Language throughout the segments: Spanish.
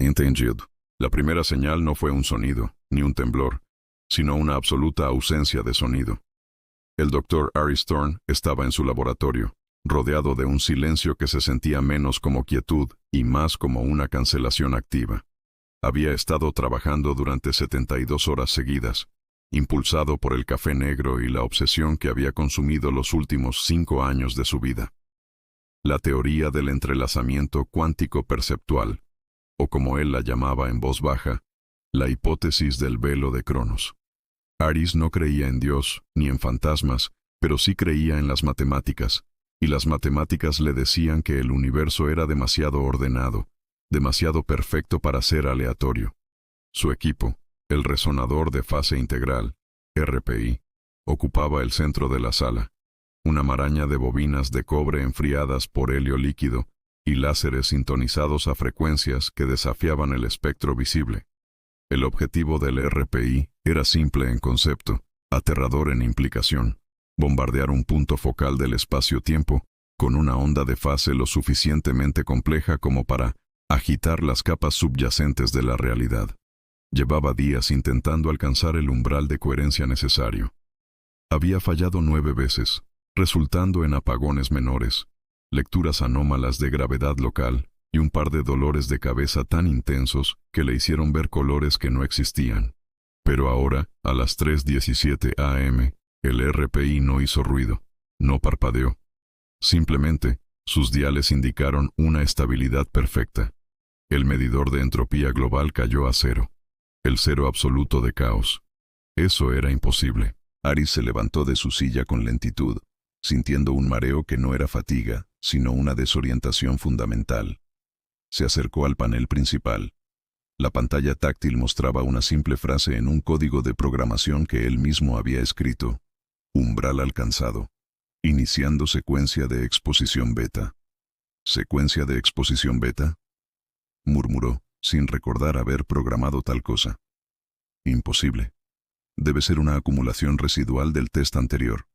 Entendido. La primera señal no fue un sonido, ni un temblor, sino una absoluta ausencia de sonido. El doctor Aris Thorne estaba en su laboratorio, rodeado de un silencio que se sentía menos como quietud y más como una cancelación activa. Había estado trabajando durante 72 horas seguidas, impulsado por el café negro y la obsesión que había consumido los últimos 5 años de su vida. La teoría del entrelazamiento cuántico perceptual, o como él la llamaba en voz baja, la hipótesis del velo de Cronos. Aris no creía en Dios ni en fantasmas, pero sí creía en las matemáticas, y las matemáticas le decían que el universo era demasiado ordenado, demasiado perfecto para ser aleatorio. Su equipo, el resonador de fase integral, RPI, ocupaba el centro de la sala, una maraña de bobinas de cobre enfriadas por helio líquido y láseres sintonizados a frecuencias que desafiaban el espectro visible. El objetivo del RPI era simple en concepto, aterrador en implicación: bombardear un punto focal del espacio-tiempo con una onda de fase lo suficientemente compleja como para agitar las capas subyacentes de la realidad. Llevaba días intentando alcanzar el umbral de coherencia necesario. Había fallado 9 veces, resultando en apagones menores, lecturas anómalas de gravedad local y un par de dolores de cabeza tan intensos que le hicieron ver colores que no existían. Pero ahora, a las 3:17 am, el RPI no hizo ruido, no parpadeó. Simplemente, sus diales indicaron una estabilidad perfecta. El medidor de entropía global cayó a 0. El cero absoluto de caos. Eso era imposible. Aris se levantó de su silla con lentitud, sintiendo un mareo que no era fatiga, sino una desorientación fundamental. Se acercó al panel principal. La pantalla táctil mostraba una simple frase en un código de programación que él mismo había escrito: umbral alcanzado. Iniciando secuencia de exposición beta. ¿Secuencia de exposición beta?, murmuró, sin recordar haber programado tal cosa. Imposible. Debe ser una acumulación residual del test anterior.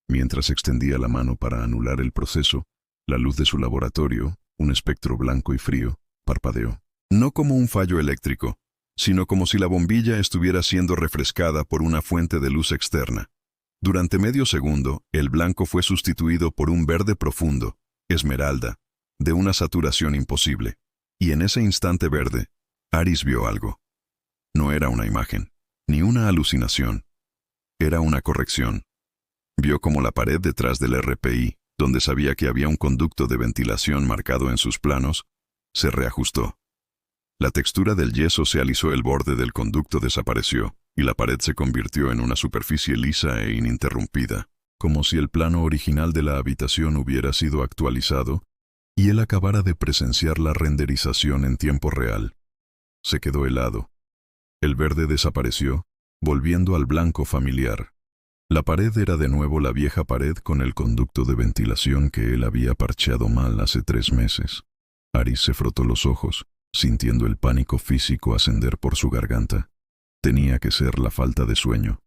Mientras extendía la mano para anular el proceso, la luz de su laboratorio, un espectro blanco y frío, parpadeó. No como un fallo eléctrico, sino como si la bombilla estuviera siendo refrescada por una fuente de luz externa. Durante medio segundo, el blanco fue sustituido por un verde profundo, esmeralda, de una saturación imposible. Y en ese instante verde, Aris vio algo. No era una imagen, ni una alucinación. Era una corrección. Vio como la pared detrás del RPI, donde sabía que había un conducto de ventilación marcado en sus planos, se reajustó. La textura del yeso se alisó, el borde del conducto desapareció, y la pared se convirtió en una superficie lisa e ininterrumpida, como si el plano original de la habitación hubiera sido actualizado y él acabara de presenciar la renderización en tiempo real. Se quedó helado. El verde desapareció, volviendo al blanco familiar. La pared era de nuevo la vieja pared con el conducto de ventilación que él había parcheado mal hace 3 meses. Aris se frotó los ojos, sintiendo el pánico físico ascender por su garganta. Tenía que ser la falta de sueño,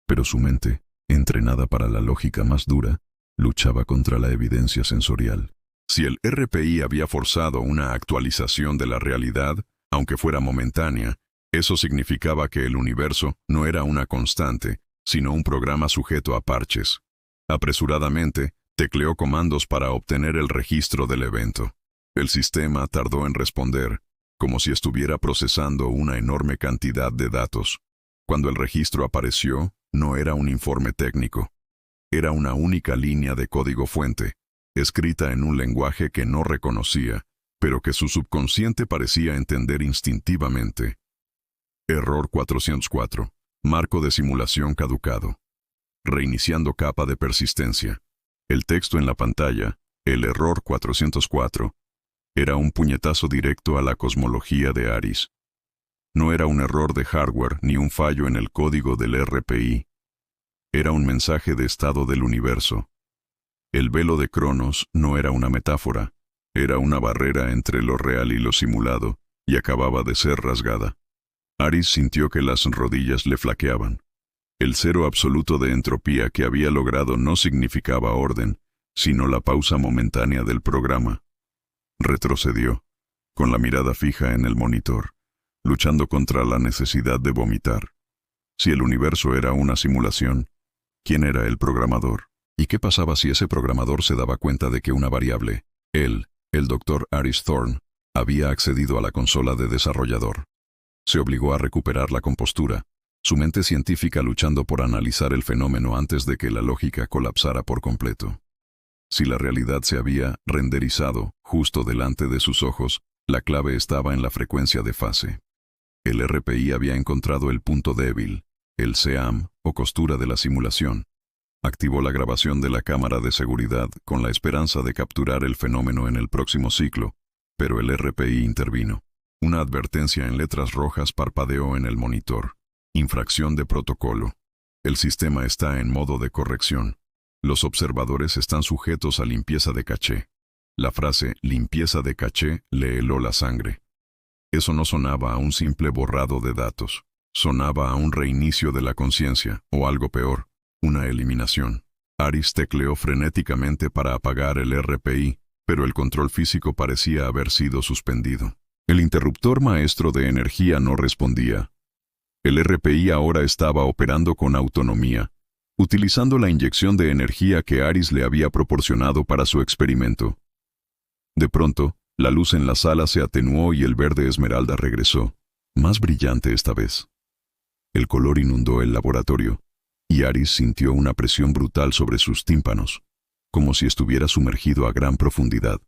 pero su mente, entrenada para la lógica más dura, luchaba contra la evidencia sensorial. Si el RPI había forzado una actualización de la realidad, aunque fuera momentánea, eso significaba que el universo no era una constante, sino un programa sujeto a parches. Apresuradamente, tecleó comandos para obtener el registro del evento. El sistema tardó en responder, como si estuviera procesando una enorme cantidad de datos. Cuando el registro apareció, no era un informe técnico. Era una única línea de código fuente, escrita en un lenguaje que no reconocía, pero que su subconsciente parecía entender instintivamente. Error 404. Marco de simulación caducado. Reiniciando capa de persistencia. El texto en la pantalla, el error 404, era un puñetazo directo a la cosmología de Aris. No era un error de hardware ni un fallo en el código del RPI. Era un mensaje de estado del universo. El velo de Cronos no era una metáfora, era una barrera entre lo real y lo simulado, y acababa de ser rasgada. Aris sintió que las rodillas le flaqueaban. El cero absoluto de entropía que había logrado no significaba orden, sino la pausa momentánea del programa. Retrocedió, con la mirada fija en el monitor, luchando contra la necesidad de vomitar. Si el universo era una simulación, ¿quién era el programador? ¿Y qué pasaba si ese programador se daba cuenta de que una variable, él, el Dr. Aris Thorne, había accedido a la consola de desarrollador? Se obligó a recuperar la compostura, su mente científica luchando por analizar el fenómeno antes de que la lógica colapsara por completo. Si la realidad se había renderizado justo delante de sus ojos, la clave estaba en la frecuencia de fase. El RPI había encontrado el punto débil, el SEAM, o costura de la simulación. Activó la grabación de la cámara de seguridad con la esperanza de capturar el fenómeno en el próximo ciclo, pero el RPI intervino. Una advertencia en letras rojas parpadeó en el monitor. Infracción de protocolo. El sistema está en modo de corrección. Los observadores están sujetos a limpieza de caché. La frase limpieza de caché le heló la sangre. Eso no sonaba a un simple borrado de datos. Sonaba a un reinicio de la conciencia, o algo peor, una eliminación. Aris tecleó frenéticamente para apagar el RPI, pero el control físico parecía haber sido suspendido. El interruptor maestro de energía no respondía. El RPI ahora estaba operando con autonomía, utilizando la inyección de energía que Aris le había proporcionado para su experimento. De pronto, la luz en la sala se atenuó y el verde esmeralda regresó, más brillante esta vez. El color inundó el laboratorio, y Aris sintió una presión brutal sobre sus tímpanos, como si estuviera sumergido a gran profundidad.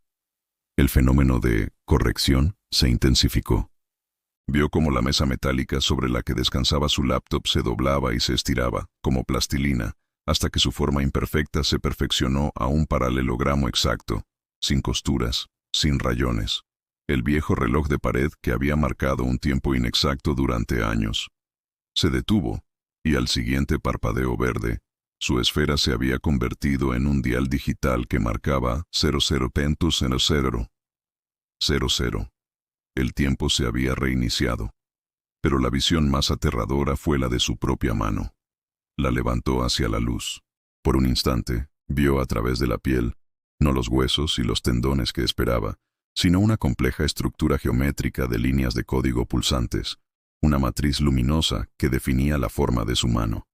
El fenómeno de corrección se intensificó. Vio cómo la mesa metálica sobre la que descansaba su laptop se doblaba y se estiraba, como plastilina, hasta que su forma imperfecta se perfeccionó a un paralelogramo exacto, sin costuras, sin rayones. El viejo reloj de pared que había marcado un tiempo inexacto durante años. Se detuvo, y al siguiente parpadeo verde, su esfera se había convertido en un dial digital que marcaba 00.00. El tiempo se había reiniciado. Pero la visión más aterradora fue la de su propia mano. La levantó hacia la luz. Por un instante, vio a través de la piel, no los huesos y los tendones que esperaba, sino una compleja estructura geométrica de líneas de código pulsantes, una matriz luminosa que definía la forma de su mano.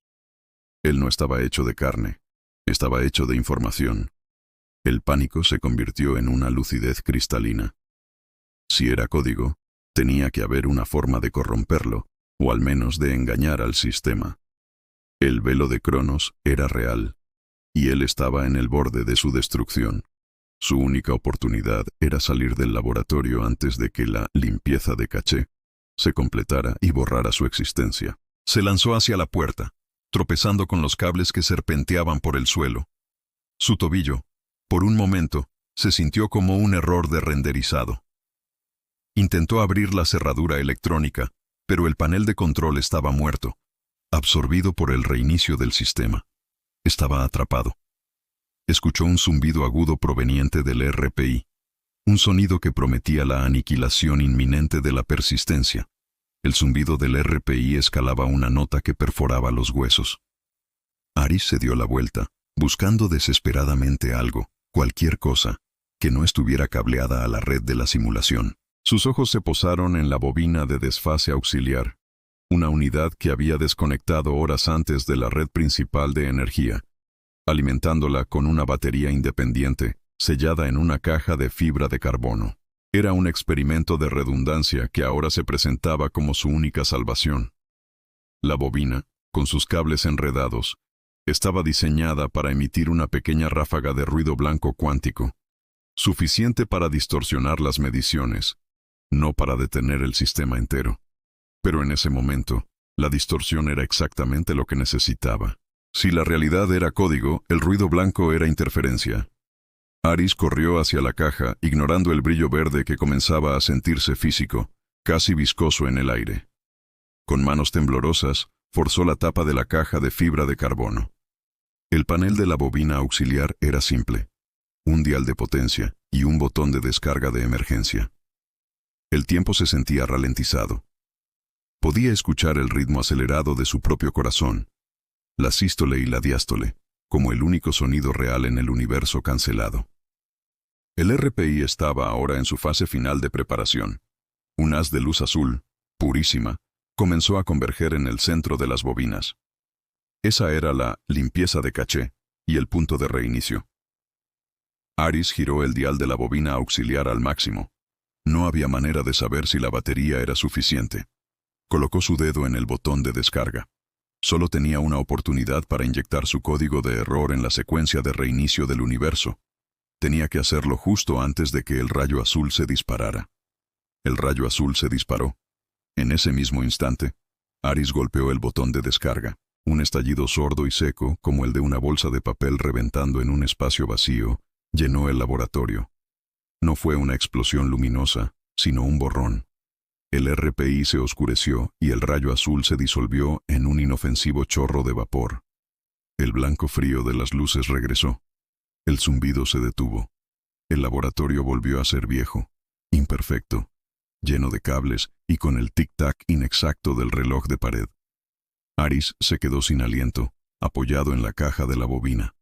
Él no estaba hecho de carne, estaba hecho de información. El pánico se convirtió en una lucidez cristalina. Si era código, tenía que haber una forma de corromperlo, o al menos de engañar al sistema. El velo de Cronos era real, y él estaba en el borde de su destrucción. Su única oportunidad era salir del laboratorio antes de que la limpieza de caché se completara y borrara su existencia. Se lanzó hacia la puerta, tropezando con los cables que serpenteaban por el suelo. Su tobillo, por un momento, se sintió como un error de renderizado. Intentó abrir la cerradura electrónica, pero el panel de control estaba muerto, absorbido por el reinicio del sistema. Estaba atrapado. Escuchó un zumbido agudo proveniente del RPI, un sonido que prometía la aniquilación inminente de la persistencia. El zumbido del RPI escalaba una nota que perforaba los huesos. Aris se dio la vuelta, buscando desesperadamente algo, cualquier cosa, que no estuviera cableada a la red de la simulación. Sus ojos se posaron en la bobina de desfase auxiliar, una unidad que había desconectado horas antes de la red principal de energía, alimentándola con una batería independiente, sellada en una caja de fibra de carbono. Era un experimento de redundancia que ahora se presentaba como su única salvación. La bobina, con sus cables enredados, estaba diseñada para emitir una pequeña ráfaga de ruido blanco cuántico, suficiente para distorsionar las mediciones, no para detener el sistema entero. Pero en ese momento, la distorsión era exactamente lo que necesitaba. Si la realidad era código, el ruido blanco era interferencia. Aris corrió hacia la caja, ignorando el brillo verde que comenzaba a sentirse físico, casi viscoso en el aire. Con manos temblorosas, forzó la tapa de la caja de fibra de carbono. El panel de la bobina auxiliar era simple: un dial de potencia y un botón de descarga de emergencia. El tiempo se sentía ralentizado. Podía escuchar el ritmo acelerado de su propio corazón, la sístole y la diástole, como el único sonido real en el universo cancelado. El RPI estaba ahora en su fase final de preparación. Un haz de luz azul, purísima, comenzó a converger en el centro de las bobinas. Esa era la limpieza de caché y el punto de reinicio. Aris giró el dial de la bobina auxiliar al máximo. No había manera de saber si la batería era suficiente. Colocó su dedo en el botón de descarga. Solo tenía una oportunidad para inyectar su código de error en la secuencia de reinicio del universo. Tenía que hacerlo justo antes de que el rayo azul se disparara. El rayo azul se disparó. En ese mismo instante, Aris golpeó el botón de descarga. Un estallido sordo y seco, como el de una bolsa de papel reventando en un espacio vacío, llenó el laboratorio. No fue una explosión luminosa, sino un borrón. El RPI se oscureció y el rayo azul se disolvió en un inofensivo chorro de vapor. El blanco frío de las luces regresó. El zumbido se detuvo. El laboratorio volvió a ser viejo, imperfecto, lleno de cables y con el tic-tac inexacto del reloj de pared. Aris se quedó sin aliento, apoyado en la caja de la bobina.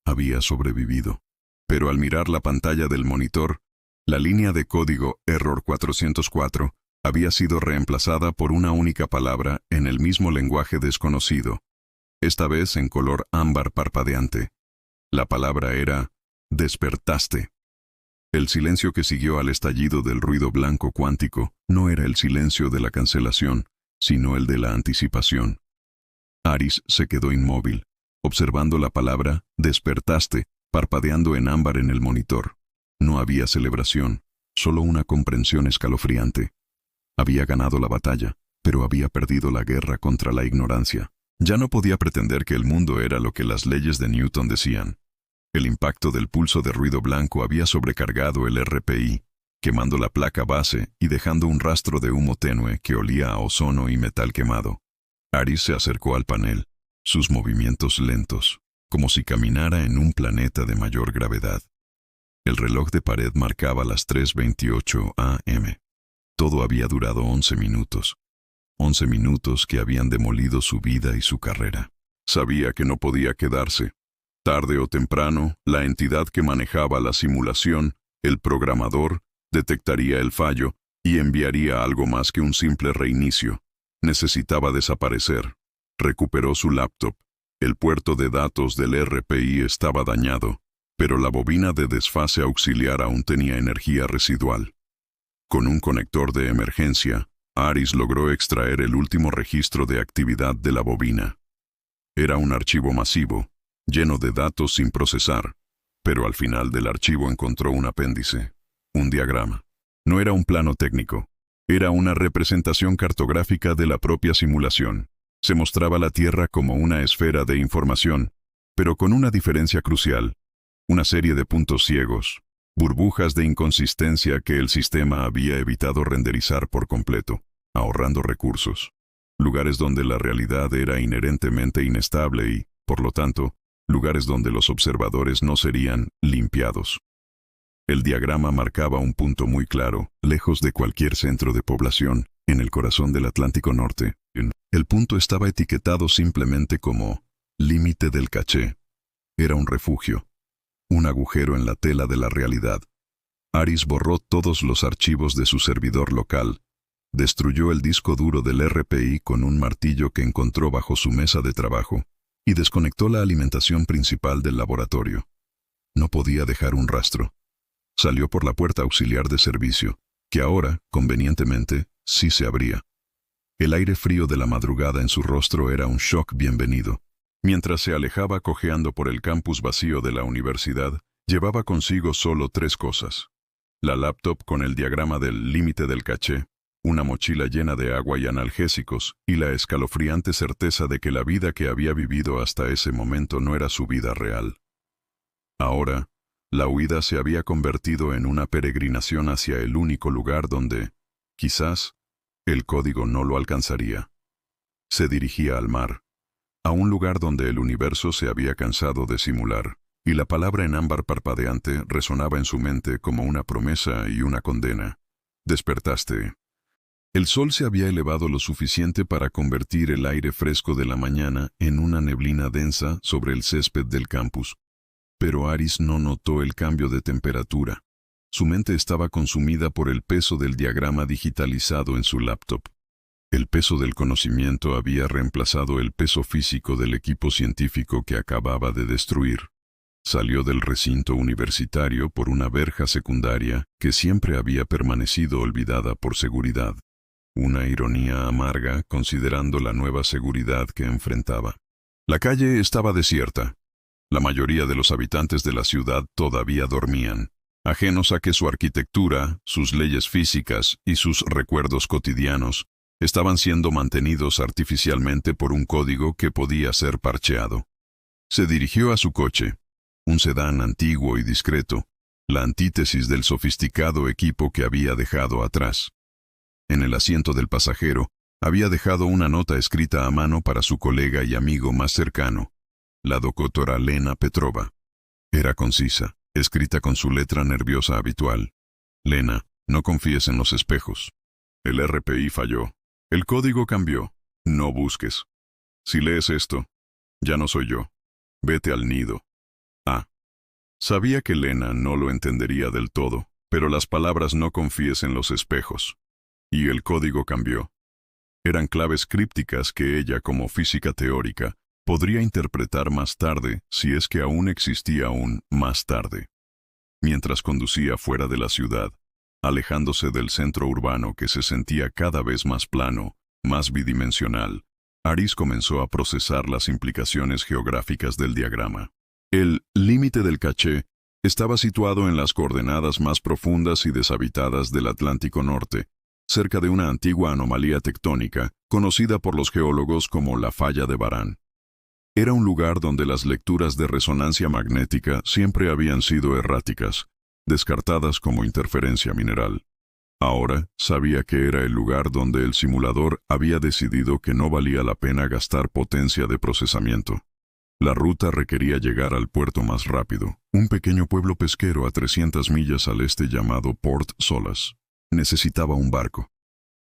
Había sobrevivido. Pero al mirar la pantalla del monitor, la línea de código Error 404 había sido reemplazada por una única palabra en el mismo lenguaje desconocido, esta vez en color ámbar parpadeante. La palabra era «despertaste». El silencio que siguió al estallido del ruido blanco cuántico no era el silencio de la cancelación, sino el de la anticipación. Aris se quedó inmóvil, observando la palabra «despertaste» parpadeando en ámbar en el monitor. No había celebración, solo una comprensión escalofriante. Había ganado la batalla, pero había perdido la guerra contra la ignorancia. Ya no podía pretender que el mundo era lo que las leyes de Newton decían. El impacto del pulso de ruido blanco había sobrecargado el RPI, quemando la placa base y dejando un rastro de humo tenue que olía a ozono y metal quemado. Aris se acercó al panel, sus movimientos lentos, como si caminara en un planeta de mayor gravedad. El reloj de pared marcaba las 3:28 am. Todo había durado 11 minutos. 11 minutos que habían demolido su vida y su carrera. Sabía que no podía quedarse. Tarde o temprano, la entidad que manejaba la simulación, el programador, detectaría el fallo y enviaría algo más que un simple reinicio. Necesitaba desaparecer. Recuperó su laptop. El puerto de datos del RPI estaba dañado, pero la bobina de desfase auxiliar aún tenía energía residual. Con un conector de emergencia, Aris logró extraer el último registro de actividad de la bobina. Era un archivo masivo, lleno de datos sin procesar, pero al final del archivo encontró un apéndice, un diagrama. No era un plano técnico, era una representación cartográfica de la propia simulación. Se mostraba la Tierra como una esfera de información, pero con una diferencia crucial, una serie de puntos ciegos, burbujas de inconsistencia que el sistema había evitado renderizar por completo, ahorrando recursos. Lugares donde la realidad era inherentemente inestable y, por lo tanto, lugares donde los observadores no serían limpiados. El diagrama marcaba un punto muy claro, lejos de cualquier centro de población, en el corazón del Atlántico Norte. El punto estaba etiquetado simplemente como límite del caché. Era un refugio, un agujero en la tela de la realidad. Aris borró todos los archivos de su servidor local, destruyó el disco duro del RPI con un martillo que encontró bajo su mesa de trabajo y desconectó la alimentación principal del laboratorio. No podía dejar un rastro. Salió por la puerta auxiliar de servicio, que ahora, convenientemente, sí se abría. El aire frío de la madrugada en su rostro era un shock bienvenido. Mientras se alejaba cojeando por el campus vacío de la universidad, llevaba consigo solo 3 cosas. La laptop con el diagrama del límite del caché, una mochila llena de agua y analgésicos, y la escalofriante certeza de que la vida que había vivido hasta ese momento no era su vida real. Ahora, la huida se había convertido en una peregrinación hacia el único lugar donde, quizás, el código no lo alcanzaría. Se dirigía al mar, a un lugar donde el universo se había cansado de simular, y la palabra en ámbar parpadeante resonaba en su mente como una promesa y una condena. Despertaste. El sol se había elevado lo suficiente para convertir el aire fresco de la mañana en una neblina densa sobre el césped del campus. Pero Aris no notó el cambio de temperatura. Su mente estaba consumida por el peso del diagrama digitalizado en su laptop. El peso del conocimiento había reemplazado el peso físico del equipo científico que acababa de destruir. Salió del recinto universitario por una verja secundaria que siempre había permanecido olvidada por seguridad. Una ironía amarga considerando la nueva seguridad que enfrentaba. La calle estaba desierta. La mayoría de los habitantes de la ciudad todavía dormían, ajenos a que su arquitectura, sus leyes físicas y sus recuerdos cotidianos estaban siendo mantenidos artificialmente por un código que podía ser parcheado. Se dirigió a su coche, un sedán antiguo y discreto, la antítesis del sofisticado equipo que había dejado atrás. En el asiento del pasajero, había dejado una nota escrita a mano para su colega y amigo más cercano, la doctora Lena Petrova. Era concisa, escrita con su letra nerviosa habitual. Lena, no confíes en los espejos. El RPI falló. El código cambió. No busques. Si lees esto, ya no soy yo. Vete al nido. Sabía que Lena no lo entendería del todo, pero las palabras no confíes en los espejos. Y el código cambió. Eran claves crípticas que ella, como física teórica, podría interpretar más tarde si es que aún existía un más tarde. Mientras conducía fuera de la ciudad, alejándose del centro urbano que se sentía cada vez más plano, más bidimensional, Aris comenzó a procesar las implicaciones geográficas del diagrama. El límite del caché estaba situado en las coordenadas más profundas y deshabitadas del Atlántico Norte, cerca de una antigua anomalía tectónica conocida por los geólogos como la Falla de Barán. Era un lugar donde las lecturas de resonancia magnética siempre habían sido erráticas, descartadas como interferencia mineral. Ahora sabía que era el lugar donde el simulador había decidido que no valía la pena gastar potencia de procesamiento. La ruta requería llegar al puerto más rápido, un pequeño pueblo pesquero a 300 millas al este llamado Port Solas. Necesitaba un barco,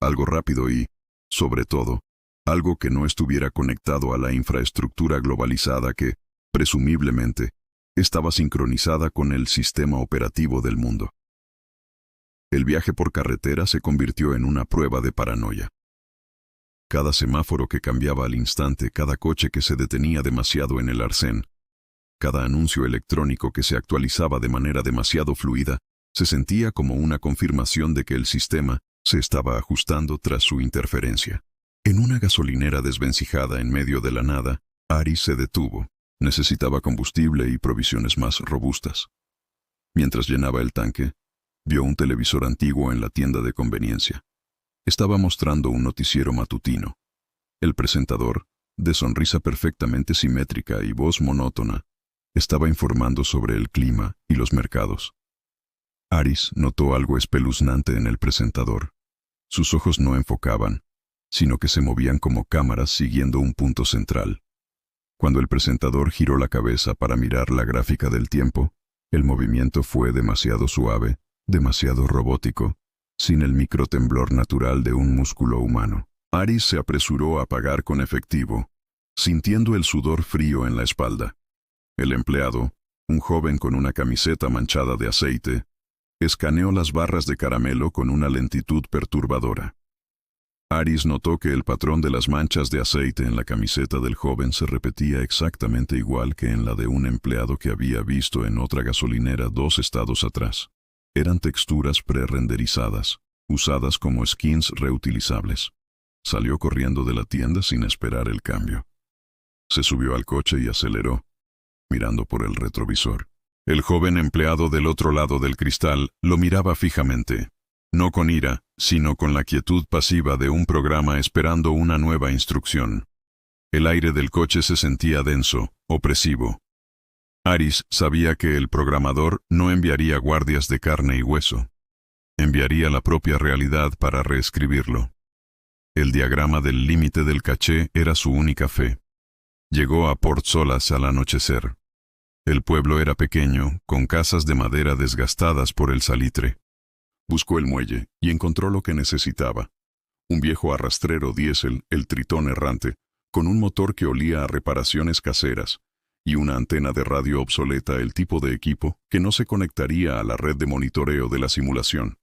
algo rápido y, sobre todo, algo que no estuviera conectado a la infraestructura globalizada que, presumiblemente, estaba sincronizada con el sistema operativo del mundo. El viaje por carretera se convirtió en una prueba de paranoia. Cada semáforo que cambiaba al instante, cada coche que se detenía demasiado en el arcén, cada anuncio electrónico que se actualizaba de manera demasiado fluida, se sentía como una confirmación de que el sistema se estaba ajustando tras su interferencia. En una gasolinera desvencijada en medio de la nada, Aris se detuvo. Necesitaba combustible y provisiones más robustas. Mientras llenaba el tanque, vio un televisor antiguo en la tienda de conveniencia. Estaba mostrando un noticiero matutino. El presentador, de sonrisa perfectamente simétrica y voz monótona, estaba informando sobre el clima y los mercados. Aris notó algo espeluznante en el presentador. Sus ojos no enfocaban, sino que se movían como cámaras siguiendo un punto central. Cuando el presentador giró la cabeza para mirar la gráfica del tiempo, el movimiento fue demasiado suave, demasiado robótico, sin el microtemblor natural de un músculo humano. Aris se apresuró a pagar con efectivo, sintiendo el sudor frío en la espalda. El empleado, un joven con una camiseta manchada de aceite, escaneó las barras de caramelo con una lentitud perturbadora. Aris notó que el patrón de las manchas de aceite en la camiseta del joven se repetía exactamente igual que en la de un empleado que había visto en otra gasolinera 2 estados atrás. Eran texturas pre-renderizadas, usadas como skins reutilizables. Salió corriendo de la tienda sin esperar el cambio. Se subió al coche y aceleró, mirando por el retrovisor. El joven empleado del otro lado del cristal lo miraba fijamente, no con ira, sino con la quietud pasiva de un programa esperando una nueva instrucción. El aire del coche se sentía denso, opresivo. Aris sabía que el programador no enviaría guardias de carne y hueso. Enviaría la propia realidad para reescribirlo. El diagrama del límite del caché era su única fe. Llegó a Port Solas al anochecer. El pueblo era pequeño, con casas de madera desgastadas por el salitre. Buscó el muelle y encontró lo que necesitaba. Un viejo arrastrero diésel, el Tritón errante, con un motor que olía a reparaciones caseras, y una antena de radio obsoleta, el tipo de equipo que no se conectaría a la red de monitoreo de la simulación.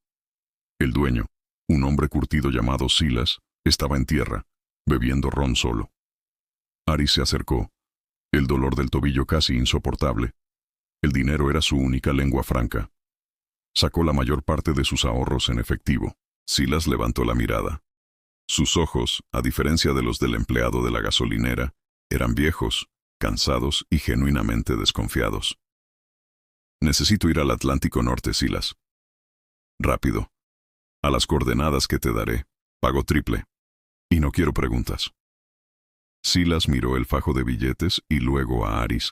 El dueño, un hombre curtido llamado Silas, estaba en tierra, bebiendo ron solo. Aris se acercó, el dolor del tobillo casi insoportable. El dinero era su única lengua franca. Sacó la mayor parte de sus ahorros en efectivo. Silas levantó la mirada. Sus ojos, a diferencia de los del empleado de la gasolinera, eran viejos, cansados y genuinamente desconfiados. Necesito ir al Atlántico Norte, Silas. Rápido. A las coordenadas que te daré. Pago triple. Y no quiero preguntas. Silas miró el fajo de billetes y luego a Aris,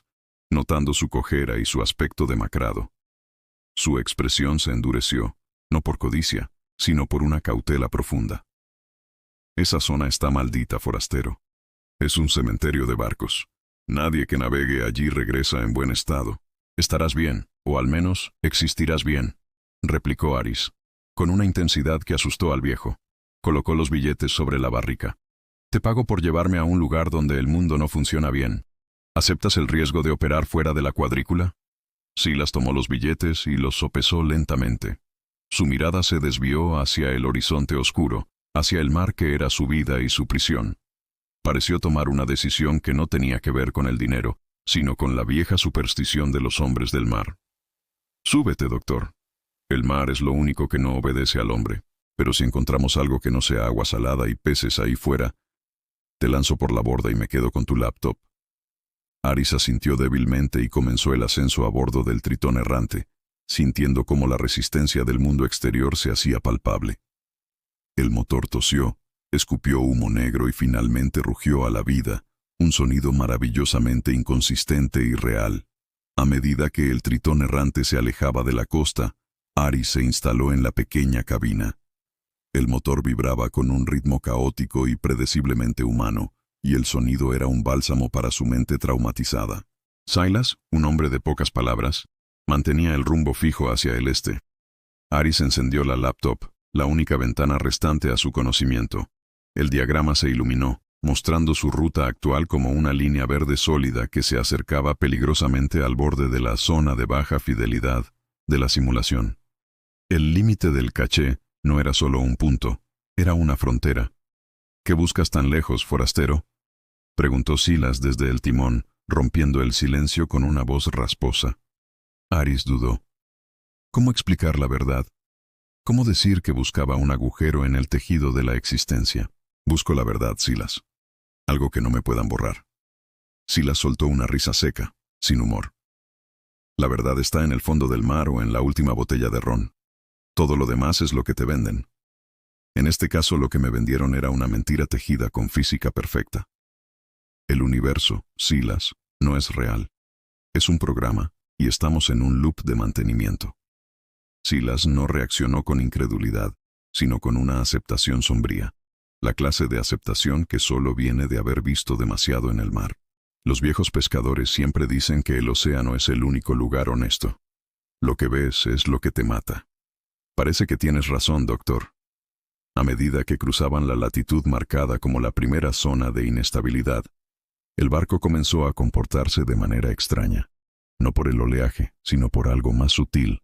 notando su cojera y su aspecto demacrado. Su expresión se endureció, no por codicia, sino por una cautela profunda. Esa zona está maldita, forastero. Es un cementerio de barcos. Nadie que navegue allí regresa en buen estado. Estarás bien, o al menos existirás bien, replicó Aris, con una intensidad que asustó al viejo. Colocó los billetes sobre la barrica. Te pago por llevarme a un lugar donde el mundo no funciona bien. ¿Aceptas el riesgo de operar fuera de la cuadrícula? Silas tomó los billetes y los sopesó lentamente. Su mirada se desvió hacia el horizonte oscuro, hacia el mar que era su vida y su prisión. Pareció tomar una decisión que no tenía que ver con el dinero, sino con la vieja superstición de los hombres del mar. Súbete, doctor. El mar es lo único que no obedece al hombre, pero si encontramos algo que no sea agua salada y peces ahí fuera, te lanzo por la borda y me quedo con tu laptop. Aris asintió débilmente y comenzó el ascenso a bordo del Tritón errante, sintiendo cómo la resistencia del mundo exterior se hacía palpable. El motor tosió, escupió humo negro y finalmente rugió a la vida, un sonido maravillosamente inconsistente y real. A medida que el Tritón errante se alejaba de la costa, Aris se instaló en la pequeña cabina. El motor vibraba con un ritmo caótico y predeciblemente humano, y el sonido era un bálsamo para su mente traumatizada. Silas, un hombre de pocas palabras, mantenía el rumbo fijo hacia el este. Aris encendió la laptop, la única ventana restante a su conocimiento. El diagrama se iluminó, mostrando su ruta actual como una línea verde sólida que se acercaba peligrosamente al borde de la zona de baja fidelidad de la simulación. El límite del caché no era solo un punto, era una frontera. ¿Qué buscas tan lejos, forastero?, preguntó Silas desde el timón, rompiendo el silencio con una voz rasposa. Aris dudó. ¿Cómo explicar la verdad? ¿Cómo decir que buscaba un agujero en el tejido de la existencia? Busco la verdad, Silas. Algo que no me puedan borrar. Silas soltó una risa seca, sin humor. La verdad está en el fondo del mar o en la última botella de ron. Todo lo demás es lo que te venden. En este caso lo que me vendieron era una mentira tejida con física perfecta. El universo, Silas, no es real. Es un programa, y estamos en un loop de mantenimiento. Silas no reaccionó con incredulidad, sino con una aceptación sombría. La clase de aceptación que solo viene de haber visto demasiado en el mar. Los viejos pescadores siempre dicen que el océano es el único lugar honesto. Lo que ves es lo que te mata. Parece que tienes razón, doctor. A medida que cruzaban la latitud marcada como la primera zona de inestabilidad, el barco comenzó a comportarse de manera extraña. No por el oleaje, sino por algo más sutil.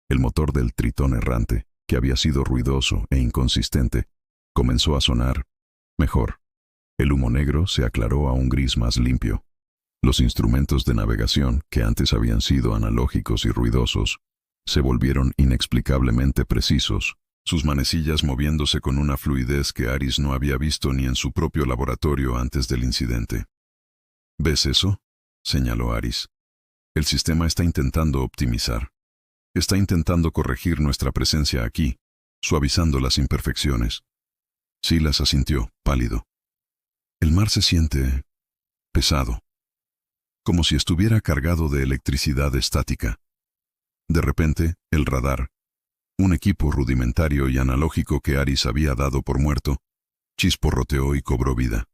El motor del Tritón errante, que había sido ruidoso e inconsistente, comenzó a sonar mejor. El humo negro se aclaró a un gris más limpio. Los instrumentos de navegación, que antes habían sido analógicos y ruidosos, se volvieron inexplicablemente precisos, sus manecillas moviéndose con una fluidez que Aris no había visto ni en su propio laboratorio antes del incidente. ¿Ves eso?, señaló Aris. El sistema está intentando optimizar. Está intentando corregir nuestra presencia aquí, suavizando las imperfecciones. Silas asintió, pálido. El mar se siente pesado, como si estuviera cargado de electricidad estática. De repente, el radar, un equipo rudimentario y analógico que Aris había dado por muerto, chisporroteó y cobró vida.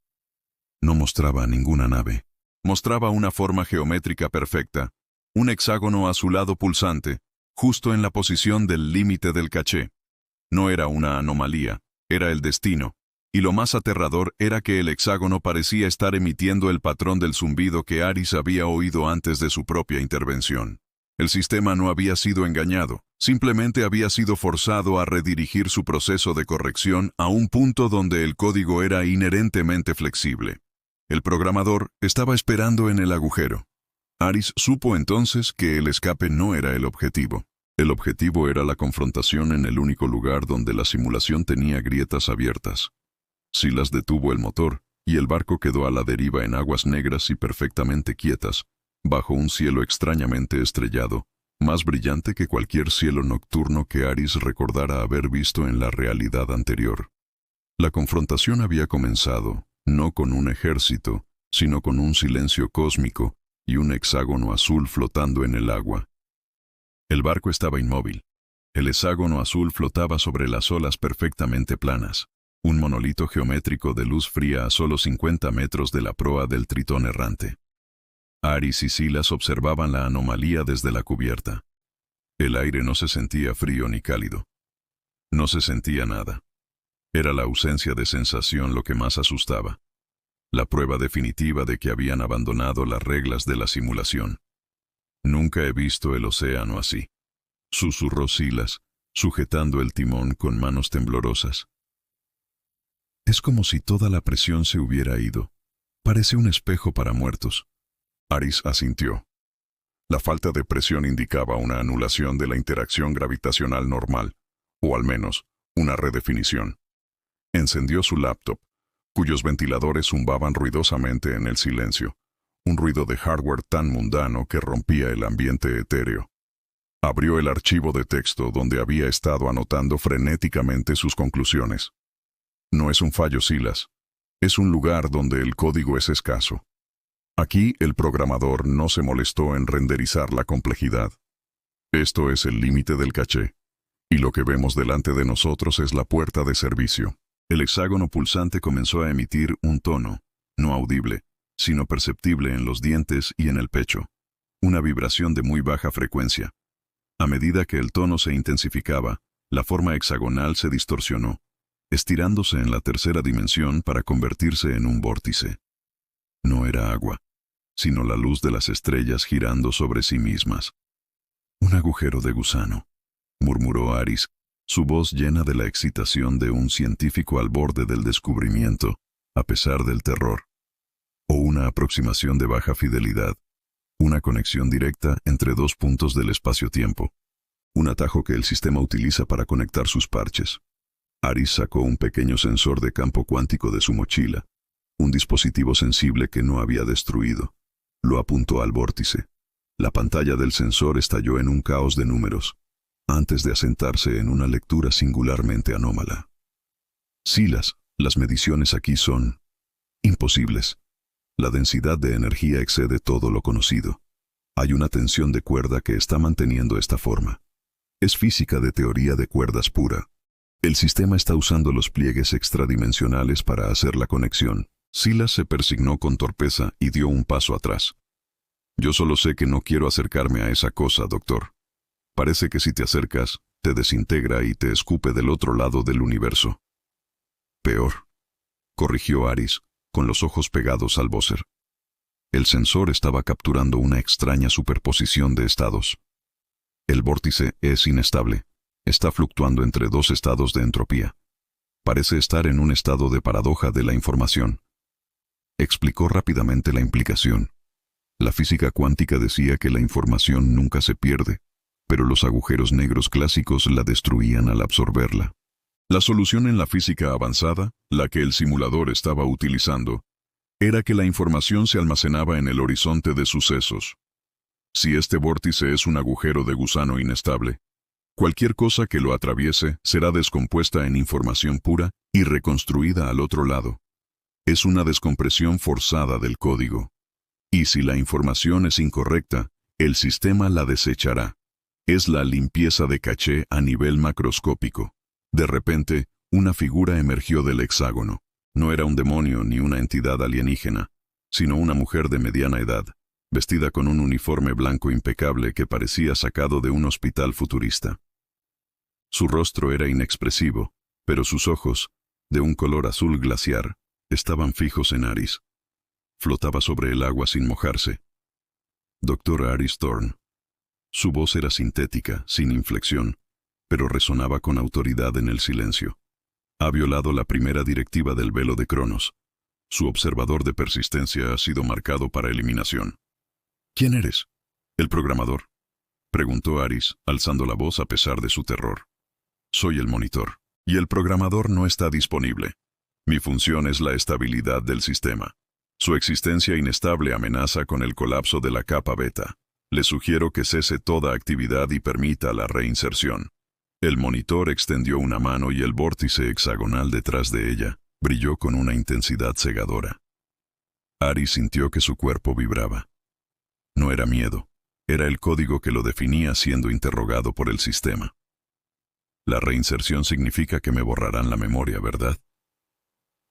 No mostraba ninguna nave. Mostraba una forma geométrica perfecta, un hexágono azulado pulsante, justo en la posición del límite del caché. No era una anomalía, era el destino, Y lo más aterrador era que el hexágono parecía estar emitiendo el patrón del zumbido que Aris había oído antes de su propia intervención. El sistema no había sido engañado, simplemente había sido forzado a redirigir su proceso de corrección a un punto donde el código era inherentemente flexible. El programador estaba esperando en el agujero. Aris supo entonces que el escape no era el objetivo. El objetivo era la confrontación en el único lugar donde la simulación tenía grietas abiertas. Silas detuvo el motor, y el barco quedó a la deriva en aguas negras y perfectamente quietas, bajo un cielo extrañamente estrellado, más brillante que cualquier cielo nocturno que Aris recordara haber visto en la realidad anterior. La confrontación había comenzado, no con un ejército, sino con un silencio cósmico y un hexágono azul flotando en el agua. El barco estaba inmóvil. El hexágono azul flotaba sobre las olas perfectamente planas, un monolito geométrico de luz fría a solo 50 metros de la proa del tritón errante. Aris y Silas observaban la anomalía desde la cubierta. El aire no se sentía frío ni cálido. No se sentía nada. Era la ausencia de sensación lo que más asustaba. La prueba definitiva de que habían abandonado las reglas de la simulación. Nunca he visto el océano así, susurró Silas, sujetando el timón con manos temblorosas. Es como si toda la presión se hubiera ido. Parece un espejo para muertos. Aris asintió. La falta de presión indicaba una anulación de la interacción gravitacional normal, o al menos, una redefinición. Encendió su laptop, cuyos ventiladores zumbaban ruidosamente en el silencio, un ruido de hardware tan mundano que rompía el ambiente etéreo. Abrió el archivo de texto donde había estado anotando frenéticamente sus conclusiones. No es un fallo, Silas. Es un lugar donde el código es escaso. Aquí el programador no se molestó en renderizar la complejidad. Esto es el límite del caché, y lo que vemos delante de nosotros es la puerta de servicio. El hexágono pulsante comenzó a emitir un tono, no audible, sino perceptible en los dientes y en el pecho, una vibración de muy baja frecuencia. A medida que el tono se intensificaba, la forma hexagonal se distorsionó, estirándose en la tercera dimensión para convertirse en un vórtice. No era agua, sino la luz de las estrellas girando sobre sí mismas. Un agujero de gusano, murmuró Aris, su voz llena de la excitación de un científico al borde del descubrimiento, a pesar del terror. O una aproximación de baja fidelidad, una conexión directa entre dos puntos del espacio-tiempo, un atajo que el sistema utiliza para conectar sus parches. Aris sacó un pequeño sensor de campo cuántico de su mochila, un dispositivo sensible que no había destruido. Lo apuntó al vórtice. La pantalla del sensor estalló en un caos de números, antes de asentarse en una lectura singularmente anómala. Silas, las mediciones aquí son imposibles. La densidad de energía excede todo lo conocido. Hay una tensión de cuerda que está manteniendo esta forma. Es física de teoría de cuerdas pura. El sistema está usando los pliegues extradimensionales para hacer la conexión. Silas se persignó con torpeza y dio un paso atrás. Yo solo sé que no quiero acercarme a esa cosa, doctor. Parece que si te acercas, te desintegra y te escupe del otro lado del universo. Peor, corrigió Aris, con los ojos pegados al bóser. El sensor estaba capturando una extraña superposición de estados. El vórtice es inestable. Está fluctuando entre dos estados de entropía. Parece estar en un estado de paradoja de la información. Explicó rápidamente la implicación. La física cuántica decía que la información nunca se pierde, pero los agujeros negros clásicos la destruían al absorberla. La solución en la física avanzada, la que el simulador estaba utilizando, era que la información se almacenaba en el horizonte de sucesos. Si este vórtice es un agujero de gusano inestable, cualquier cosa que lo atraviese será descompuesta en información pura y reconstruida al otro lado. Es una descompresión forzada del código. Y si la información es incorrecta, el sistema la desechará. Es la limpieza de caché a nivel macroscópico. De repente, una figura emergió del hexágono. No era un demonio ni una entidad alienígena, sino una mujer de mediana edad, vestida con un uniforme blanco impecable que parecía sacado de un hospital futurista. Su rostro era inexpresivo, pero sus ojos, de un color azul glaciar, estaban fijos en Aris. Flotaba sobre el agua sin mojarse. Dr. Aris Thorne. Su voz era sintética, sin inflexión, pero resonaba con autoridad en el silencio. Ha violado la primera directiva del velo de Cronos. Su observador de persistencia ha sido marcado para eliminación. ¿Quién eres? ¿El programador?, preguntó Aris, alzando la voz a pesar de su terror. Soy el monitor, y el programador no está disponible. Mi función es la estabilidad del sistema. Su existencia inestable amenaza con el colapso de la capa beta. Le sugiero que cese toda actividad y permita la reinserción. El monitor extendió una mano y el vórtice hexagonal detrás de ella brilló con una intensidad cegadora. Aris sintió que su cuerpo vibraba. No era miedo, era el código que lo definía siendo interrogado por el sistema. La reinserción significa que me borrarán la memoria, ¿verdad?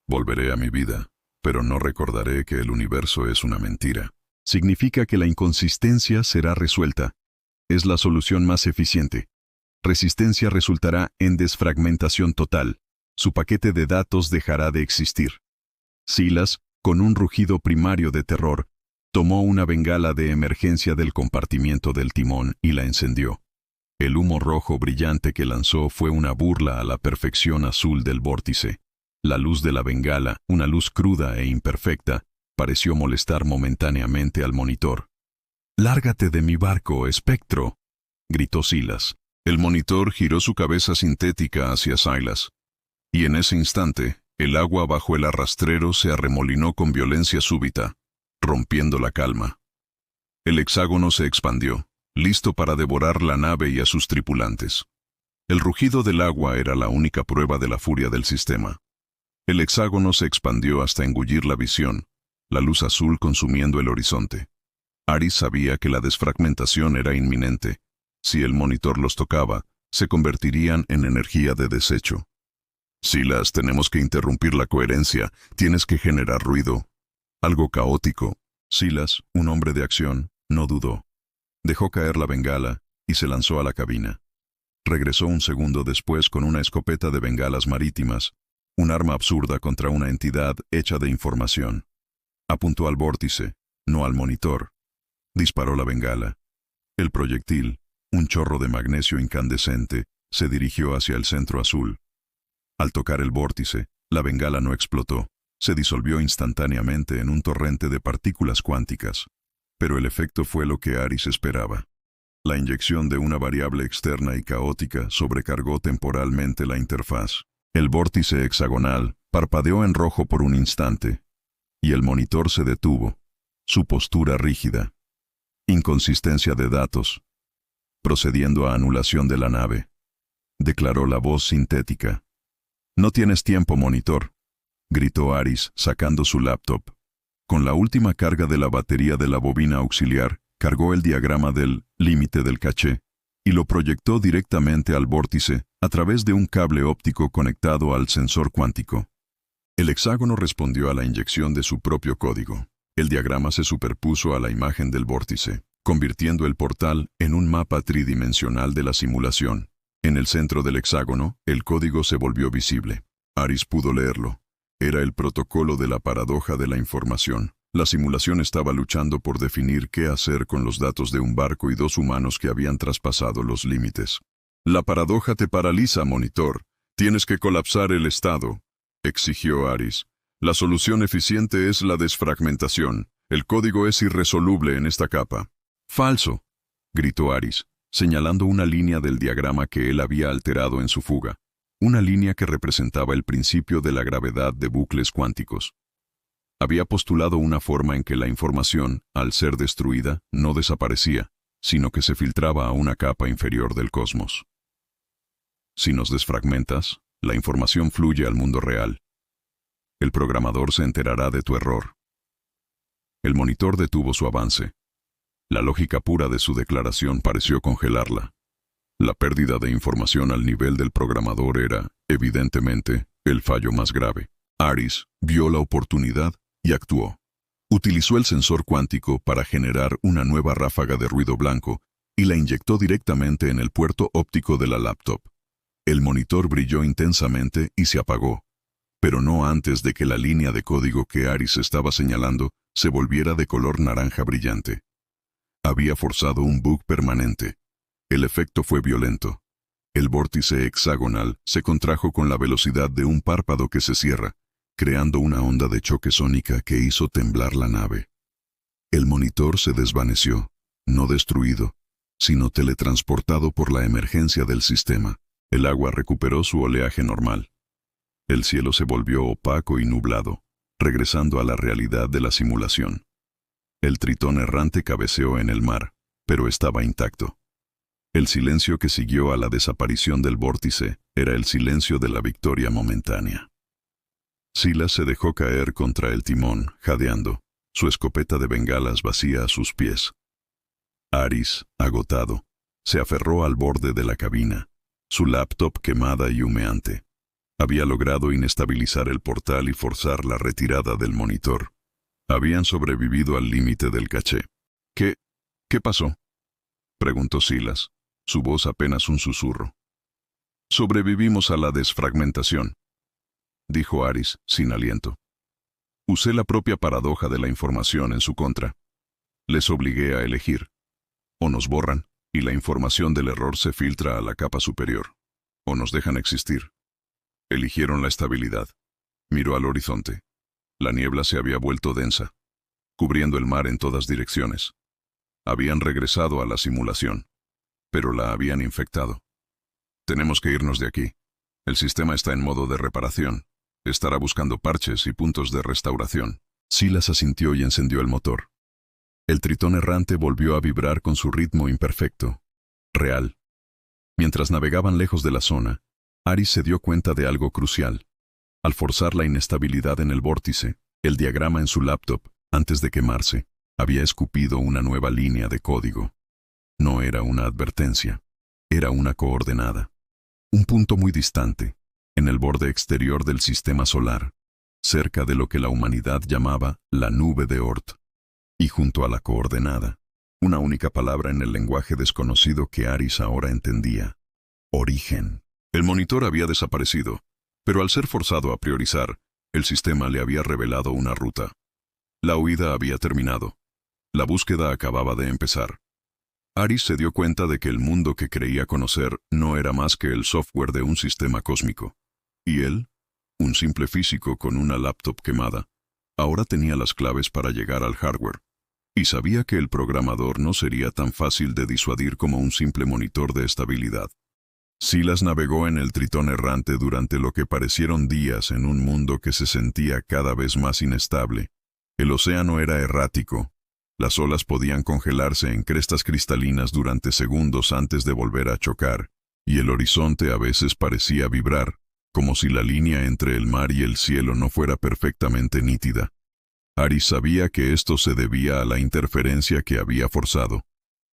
Volveré a mi vida, pero no recordaré que el universo es una mentira. Significa que la inconsistencia será resuelta. Es la solución más eficiente. Resistencia resultará en desfragmentación total. Su paquete de datos dejará de existir. Silas, con un rugido primario de terror, tomó una bengala de emergencia del compartimiento del timón y la encendió. El humo rojo brillante que lanzó fue una burla a la perfección azul del vórtice. La luz de la bengala, una luz cruda e imperfecta, pareció molestar momentáneamente al monitor. «¡Lárgate de mi barco, espectro!», gritó Silas. El monitor giró su cabeza sintética hacia Silas. Y en ese instante, el agua bajo el arrastrero se arremolinó con violencia súbita, rompiendo la calma. El hexágono se expandió, listo para devorar la nave y a sus tripulantes. El rugido del agua era la única prueba de la furia del sistema. El hexágono se expandió hasta engullir la visión, la luz azul consumiendo el horizonte. Aris sabía que la desfragmentación era inminente. Si el monitor los tocaba, se convertirían en energía de desecho. Silas, tenemos que interrumpir la coherencia, tienes que generar ruido. Algo caótico. Silas, un hombre de acción, no dudó. Dejó caer la bengala y se lanzó a la cabina. Regresó un segundo después con una escopeta de bengalas marítimas, un arma absurda contra una entidad hecha de información. Apuntó al vórtice, no al monitor. Disparó la bengala. El proyectil, un chorro de magnesio incandescente, se dirigió hacia el centro azul. Al tocar el vórtice, la bengala no explotó. Se disolvió instantáneamente en un torrente de partículas cuánticas. Pero el efecto fue lo que Aris esperaba. La inyección de una variable externa y caótica sobrecargó temporalmente la interfaz. El vórtice hexagonal parpadeó en rojo por un instante, y el monitor se detuvo, su postura rígida. Inconsistencia de datos. Procediendo a anulación de la nave, declaró la voz sintética. «No tienes tiempo, monitor», gritó Aris, sacando su laptop. Con la última carga de la batería de la bobina auxiliar, cargó el diagrama del límite del caché y lo proyectó directamente al vórtice a través de un cable óptico conectado al sensor cuántico. El hexágono respondió a la inyección de su propio código. El diagrama se superpuso a la imagen del vórtice, convirtiendo el portal en un mapa tridimensional de la simulación. En el centro del hexágono, el código se volvió visible. Aris pudo leerlo. Era el protocolo de la paradoja de la información. La simulación estaba luchando por definir qué hacer con los datos de un barco y dos humanos que habían traspasado los límites. «La paradoja te paraliza, monitor. Tienes que colapsar el estado», exigió Aris. «La solución eficiente es la desfragmentación. El código es irresoluble en esta capa». «Falso», gritó Aris, señalando una línea del diagrama que él había alterado en su fuga. Una línea que representaba el principio de la gravedad de bucles cuánticos. Había postulado una forma en que la información, al ser destruida, no desaparecía, sino que se filtraba a una capa inferior del cosmos. Si nos desfragmentas, la información fluye al mundo real. El programador se enterará de tu error. El monitor detuvo su avance. La lógica pura de su declaración pareció congelarla. La pérdida de información al nivel del programador era, evidentemente, el fallo más grave. Aris vio la oportunidad y actuó. Utilizó el sensor cuántico para generar una nueva ráfaga de ruido blanco y la inyectó directamente en el puerto óptico de la laptop. El monitor brilló intensamente y se apagó. pero no antes de que la línea de código que Aris estaba señalando se volviera de color naranja brillante. Había forzado un bug permanente. El efecto fue violento. El vórtice hexagonal se contrajo con la velocidad de un párpado que se cierra, creando una onda de choque sónica que hizo temblar la nave. El monitor se desvaneció, no destruido, sino teletransportado por la emergencia del sistema. El agua recuperó su oleaje normal. El cielo se volvió opaco y nublado, regresando a la realidad de la simulación. El tritón errante cabeceó en el mar, pero estaba intacto. El silencio que siguió a la desaparición del vórtice era el silencio de la victoria momentánea. Silas se dejó caer contra el timón, jadeando, su escopeta de bengalas vacía a sus pies. Aris, agotado, se aferró al borde de la cabina, su laptop quemada y humeante. Había logrado inestabilizar el portal y forzar la retirada del monitor. Habían sobrevivido al límite del caché. ¿Qué pasó?, preguntó Silas, su voz apenas un susurro. Sobrevivimos a la desfragmentación, dijo Aris, sin aliento. Usé la propia paradoja de la información en su contra. Les obligué a elegir. O nos borran, y la información del error se filtra a la capa superior. O nos dejan existir. Eligieron la estabilidad. Miró al horizonte. La niebla se había vuelto densa, cubriendo el mar en todas direcciones. Habían regresado a la simulación, pero la habían infectado. Tenemos que irnos de aquí. El sistema está en modo de reparación. Estará buscando parches y puntos de restauración. Silas asintió y encendió el motor. El tritón errante volvió a vibrar con su ritmo imperfecto, real. Mientras navegaban lejos de la zona, Aris se dio cuenta de algo crucial. Al forzar la inestabilidad en el vórtice, el diagrama en su laptop, antes de quemarse, había escupido una nueva línea de código. No era una advertencia, era una coordenada. Un punto muy distante, en el borde exterior del sistema solar, cerca de lo que la humanidad llamaba la nube de Oort. Y junto a la coordenada, una única palabra en el lenguaje desconocido que Aris ahora entendía: origen. El monitor había desaparecido, pero al ser forzado a priorizar, el sistema le había revelado una ruta. La huida había terminado. La búsqueda acababa de empezar. Aris se dio cuenta de que el mundo que creía conocer no era más que el software de un sistema cósmico. Y él, un simple físico con una laptop quemada, ahora tenía las claves para llegar al hardware. Y sabía que el programador no sería tan fácil de disuadir como un simple monitor de estabilidad. Silas navegó en el tritón errante durante lo que parecieron días en un mundo que se sentía cada vez más inestable. El océano era errático. Las olas podían congelarse en crestas cristalinas durante segundos antes de volver a chocar, y el horizonte a veces parecía vibrar, como si la línea entre el mar y el cielo no fuera perfectamente nítida. Aris sabía que esto se debía a la interferencia que había forzado.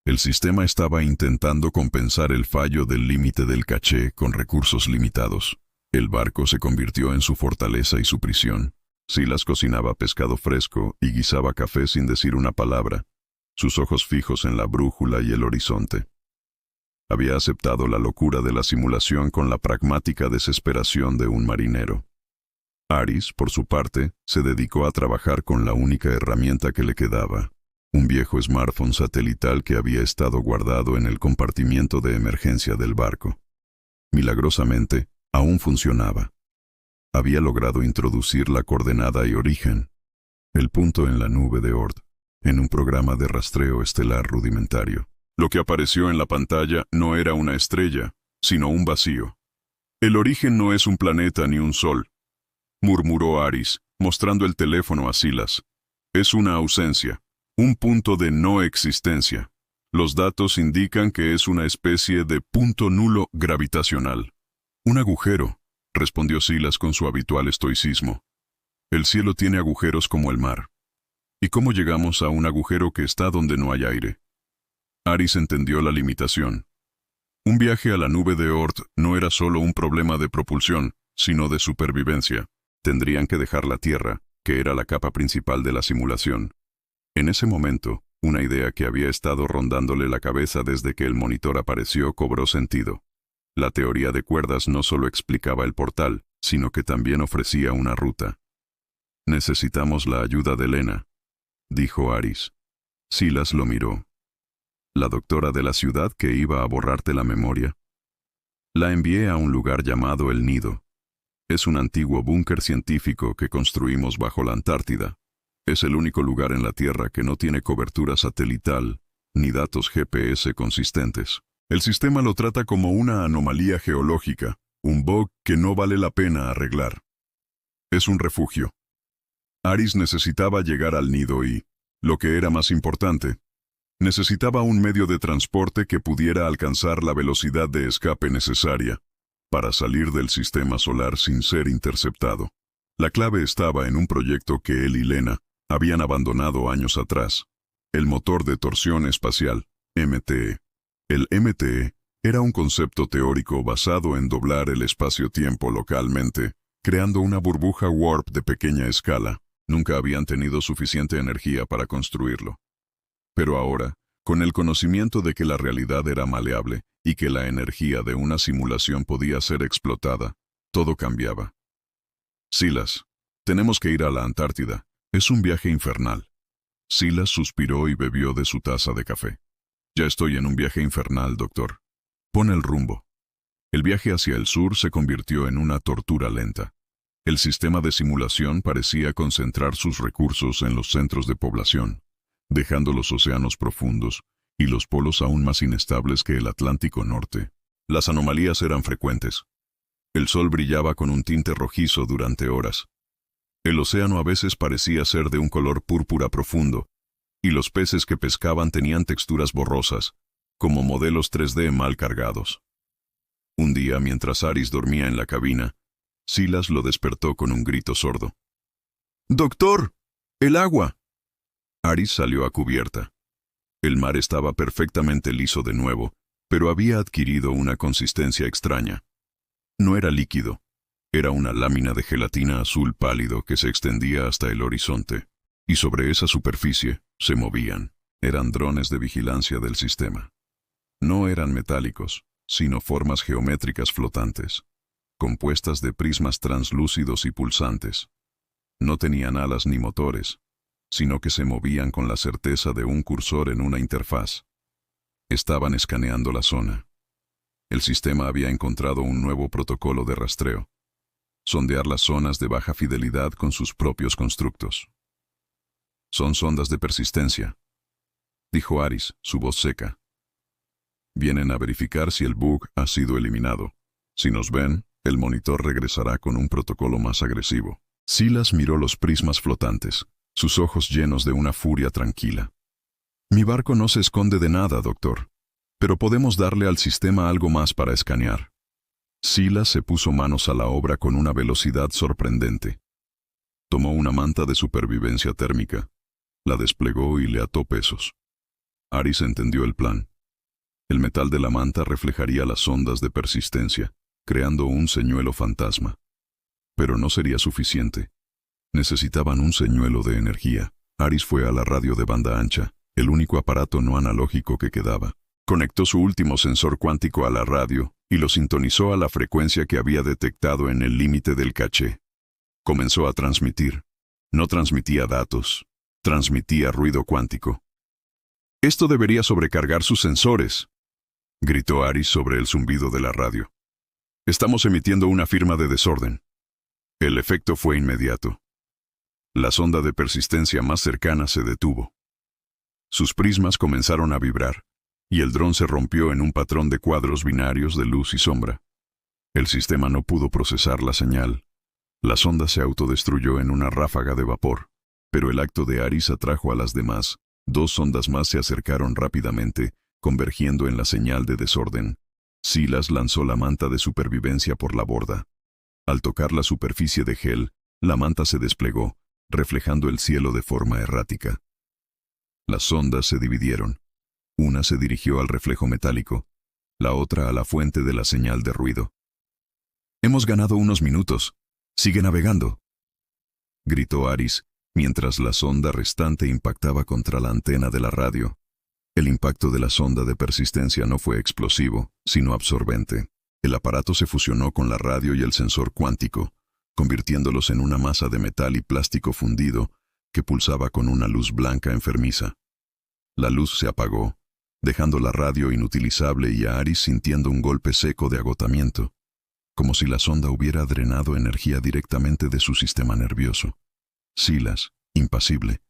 El sistema estaba intentando compensar el fallo del límite del caché con recursos limitados. El barco se convirtió en su fortaleza y su prisión. Silas cocinaba pescado fresco y guisaba café sin decir una palabra, sus ojos fijos en la brújula y el horizonte. Había aceptado la locura de la simulación con la pragmática desesperación de un marinero. Aris, por su parte, se dedicó a trabajar con la única herramienta que le quedaba: un viejo smartphone satelital que había estado guardado en el compartimiento de emergencia del barco. Milagrosamente, aún funcionaba. Había logrado introducir la coordenada y origen, el punto en la nube de Oort, en un programa de rastreo estelar rudimentario. Lo que apareció en la pantalla no era una estrella, sino un vacío. El origen no es un planeta ni un sol, murmuró Aris, mostrando el teléfono a Silas. Es una ausencia. Un punto de no existencia. Los datos indican que es una especie de punto nulo gravitacional. Un agujero, respondió Silas con su habitual estoicismo. El cielo tiene agujeros como el mar. ¿Y cómo llegamos a un agujero que está donde no hay aire? Aris entendió la limitación. Un viaje a la nube de Oort no era solo un problema de propulsión, sino de supervivencia. Tendrían que dejar la Tierra, que era la capa principal de la simulación. En ese momento, una idea que había estado rondándole la cabeza desde que el monitor apareció cobró sentido. La teoría de cuerdas no solo explicaba el portal, sino que también ofrecía una ruta. «Necesitamos la ayuda de Elena», dijo Aris. Silas lo miró. «¿La doctora de la ciudad que iba a borrarte la memoria?» «La envié a un lugar llamado El Nido. Es un antiguo búnker científico que construimos bajo la Antártida. Es el único lugar en la Tierra que no tiene cobertura satelital ni datos GPS consistentes. El sistema lo trata como una anomalía geológica, un bug que no vale la pena arreglar. Es un refugio». Aris necesitaba llegar al nido y, lo que era más importante, necesitaba un medio de transporte que pudiera alcanzar la velocidad de escape necesaria para salir del sistema solar sin ser interceptado. La clave estaba en un proyecto que él y Lena habían abandonado años atrás, el motor de torsión espacial, MTE. El MTE era un concepto teórico basado en doblar el espacio-tiempo localmente, creando una burbuja warp de pequeña escala. Nunca habían tenido suficiente energía para construirlo. Pero ahora, con el conocimiento de que la realidad era maleable y que la energía de una simulación podía ser explotada, todo cambiaba. «Silas, tenemos que ir a la Antártida. Es un viaje infernal». Silas suspiró y bebió de su taza de café. «Ya estoy en un viaje infernal, doctor. Pon el rumbo». El viaje hacia el sur se convirtió en una tortura lenta. El sistema de simulación parecía concentrar sus recursos en los centros de población, dejando los océanos profundos y los polos aún más inestables que el Atlántico Norte. Las anomalías eran frecuentes. El sol brillaba con un tinte rojizo durante horas. El océano a veces parecía ser de un color púrpura profundo, y los peces que pescaban tenían texturas borrosas, como modelos 3D mal cargados. Un día, mientras Aris dormía en la cabina, Silas lo despertó con un grito sordo. «¡Doctor! ¡El agua!». Aris salió a cubierta. El mar estaba perfectamente liso de nuevo, pero había adquirido una consistencia extraña. No era líquido, era una lámina de gelatina azul pálido que se extendía hasta el horizonte, y sobre esa superficie se movían. Eran drones de vigilancia del sistema. No eran metálicos, sino formas geométricas flotantes, compuestas de prismas translúcidos y pulsantes. No tenían alas ni motores, sino que se movían con la certeza de un cursor en una interfaz. Estaban escaneando la zona. El sistema había encontrado un nuevo protocolo de rastreo: sondear las zonas de baja fidelidad con sus propios constructos. «Son sondas de persistencia», dijo Aris, su voz seca. «Vienen a verificar si el bug ha sido eliminado. Si nos ven, el monitor regresará con un protocolo más agresivo». Silas miró los prismas flotantes, sus ojos llenos de una furia tranquila. «Mi barco no se esconde de nada, doctor, pero podemos darle al sistema algo más para escanear». Silas se puso manos a la obra con una velocidad sorprendente. Tomó una manta de supervivencia térmica, la desplegó y le ató pesos. Aris entendió el plan. El metal de la manta reflejaría las ondas de persistencia, creando un señuelo fantasma. Pero no sería suficiente. Necesitaban un señuelo de energía. Aris fue a la radio de banda ancha, el único aparato no analógico que quedaba. Conectó su último sensor cuántico a la radio y lo sintonizó a la frecuencia que había detectado en el límite del caché. Comenzó a transmitir. No transmitía datos, transmitía ruido cuántico. «Esto debería sobrecargar sus sensores», gritó Aris sobre el zumbido de la radio. «Estamos emitiendo una firma de desorden». El efecto fue inmediato. La sonda de persistencia más cercana se detuvo. Sus prismas comenzaron a vibrar, y el dron se rompió en un patrón de cuadros binarios de luz y sombra. El sistema no pudo procesar la señal. La sonda se autodestruyó en una ráfaga de vapor, pero el acto de Aris atrajo a las demás. 2 sondas más se acercaron rápidamente, convergiendo en la señal de desorden. Silas lanzó la manta de supervivencia por la borda. Al tocar la superficie de gel, la manta se desplegó, reflejando el cielo de forma errática. Las sondas se dividieron. Una se dirigió al reflejo metálico, la otra a la fuente de la señal de ruido. «Hemos ganado unos minutos. Sigue navegando», gritó Aris, mientras la sonda restante impactaba contra la antena de la radio. El impacto de la sonda de persistencia no fue explosivo, sino absorbente. El aparato se fusionó con la radio y el sensor cuántico, convirtiéndolos en una masa de metal y plástico fundido que pulsaba con una luz blanca enfermiza. La luz se apagó, dejando la radio inutilizable y a Aris sintiendo un golpe seco de agotamiento, como si la sonda hubiera drenado energía directamente de su sistema nervioso. Silas, impasible,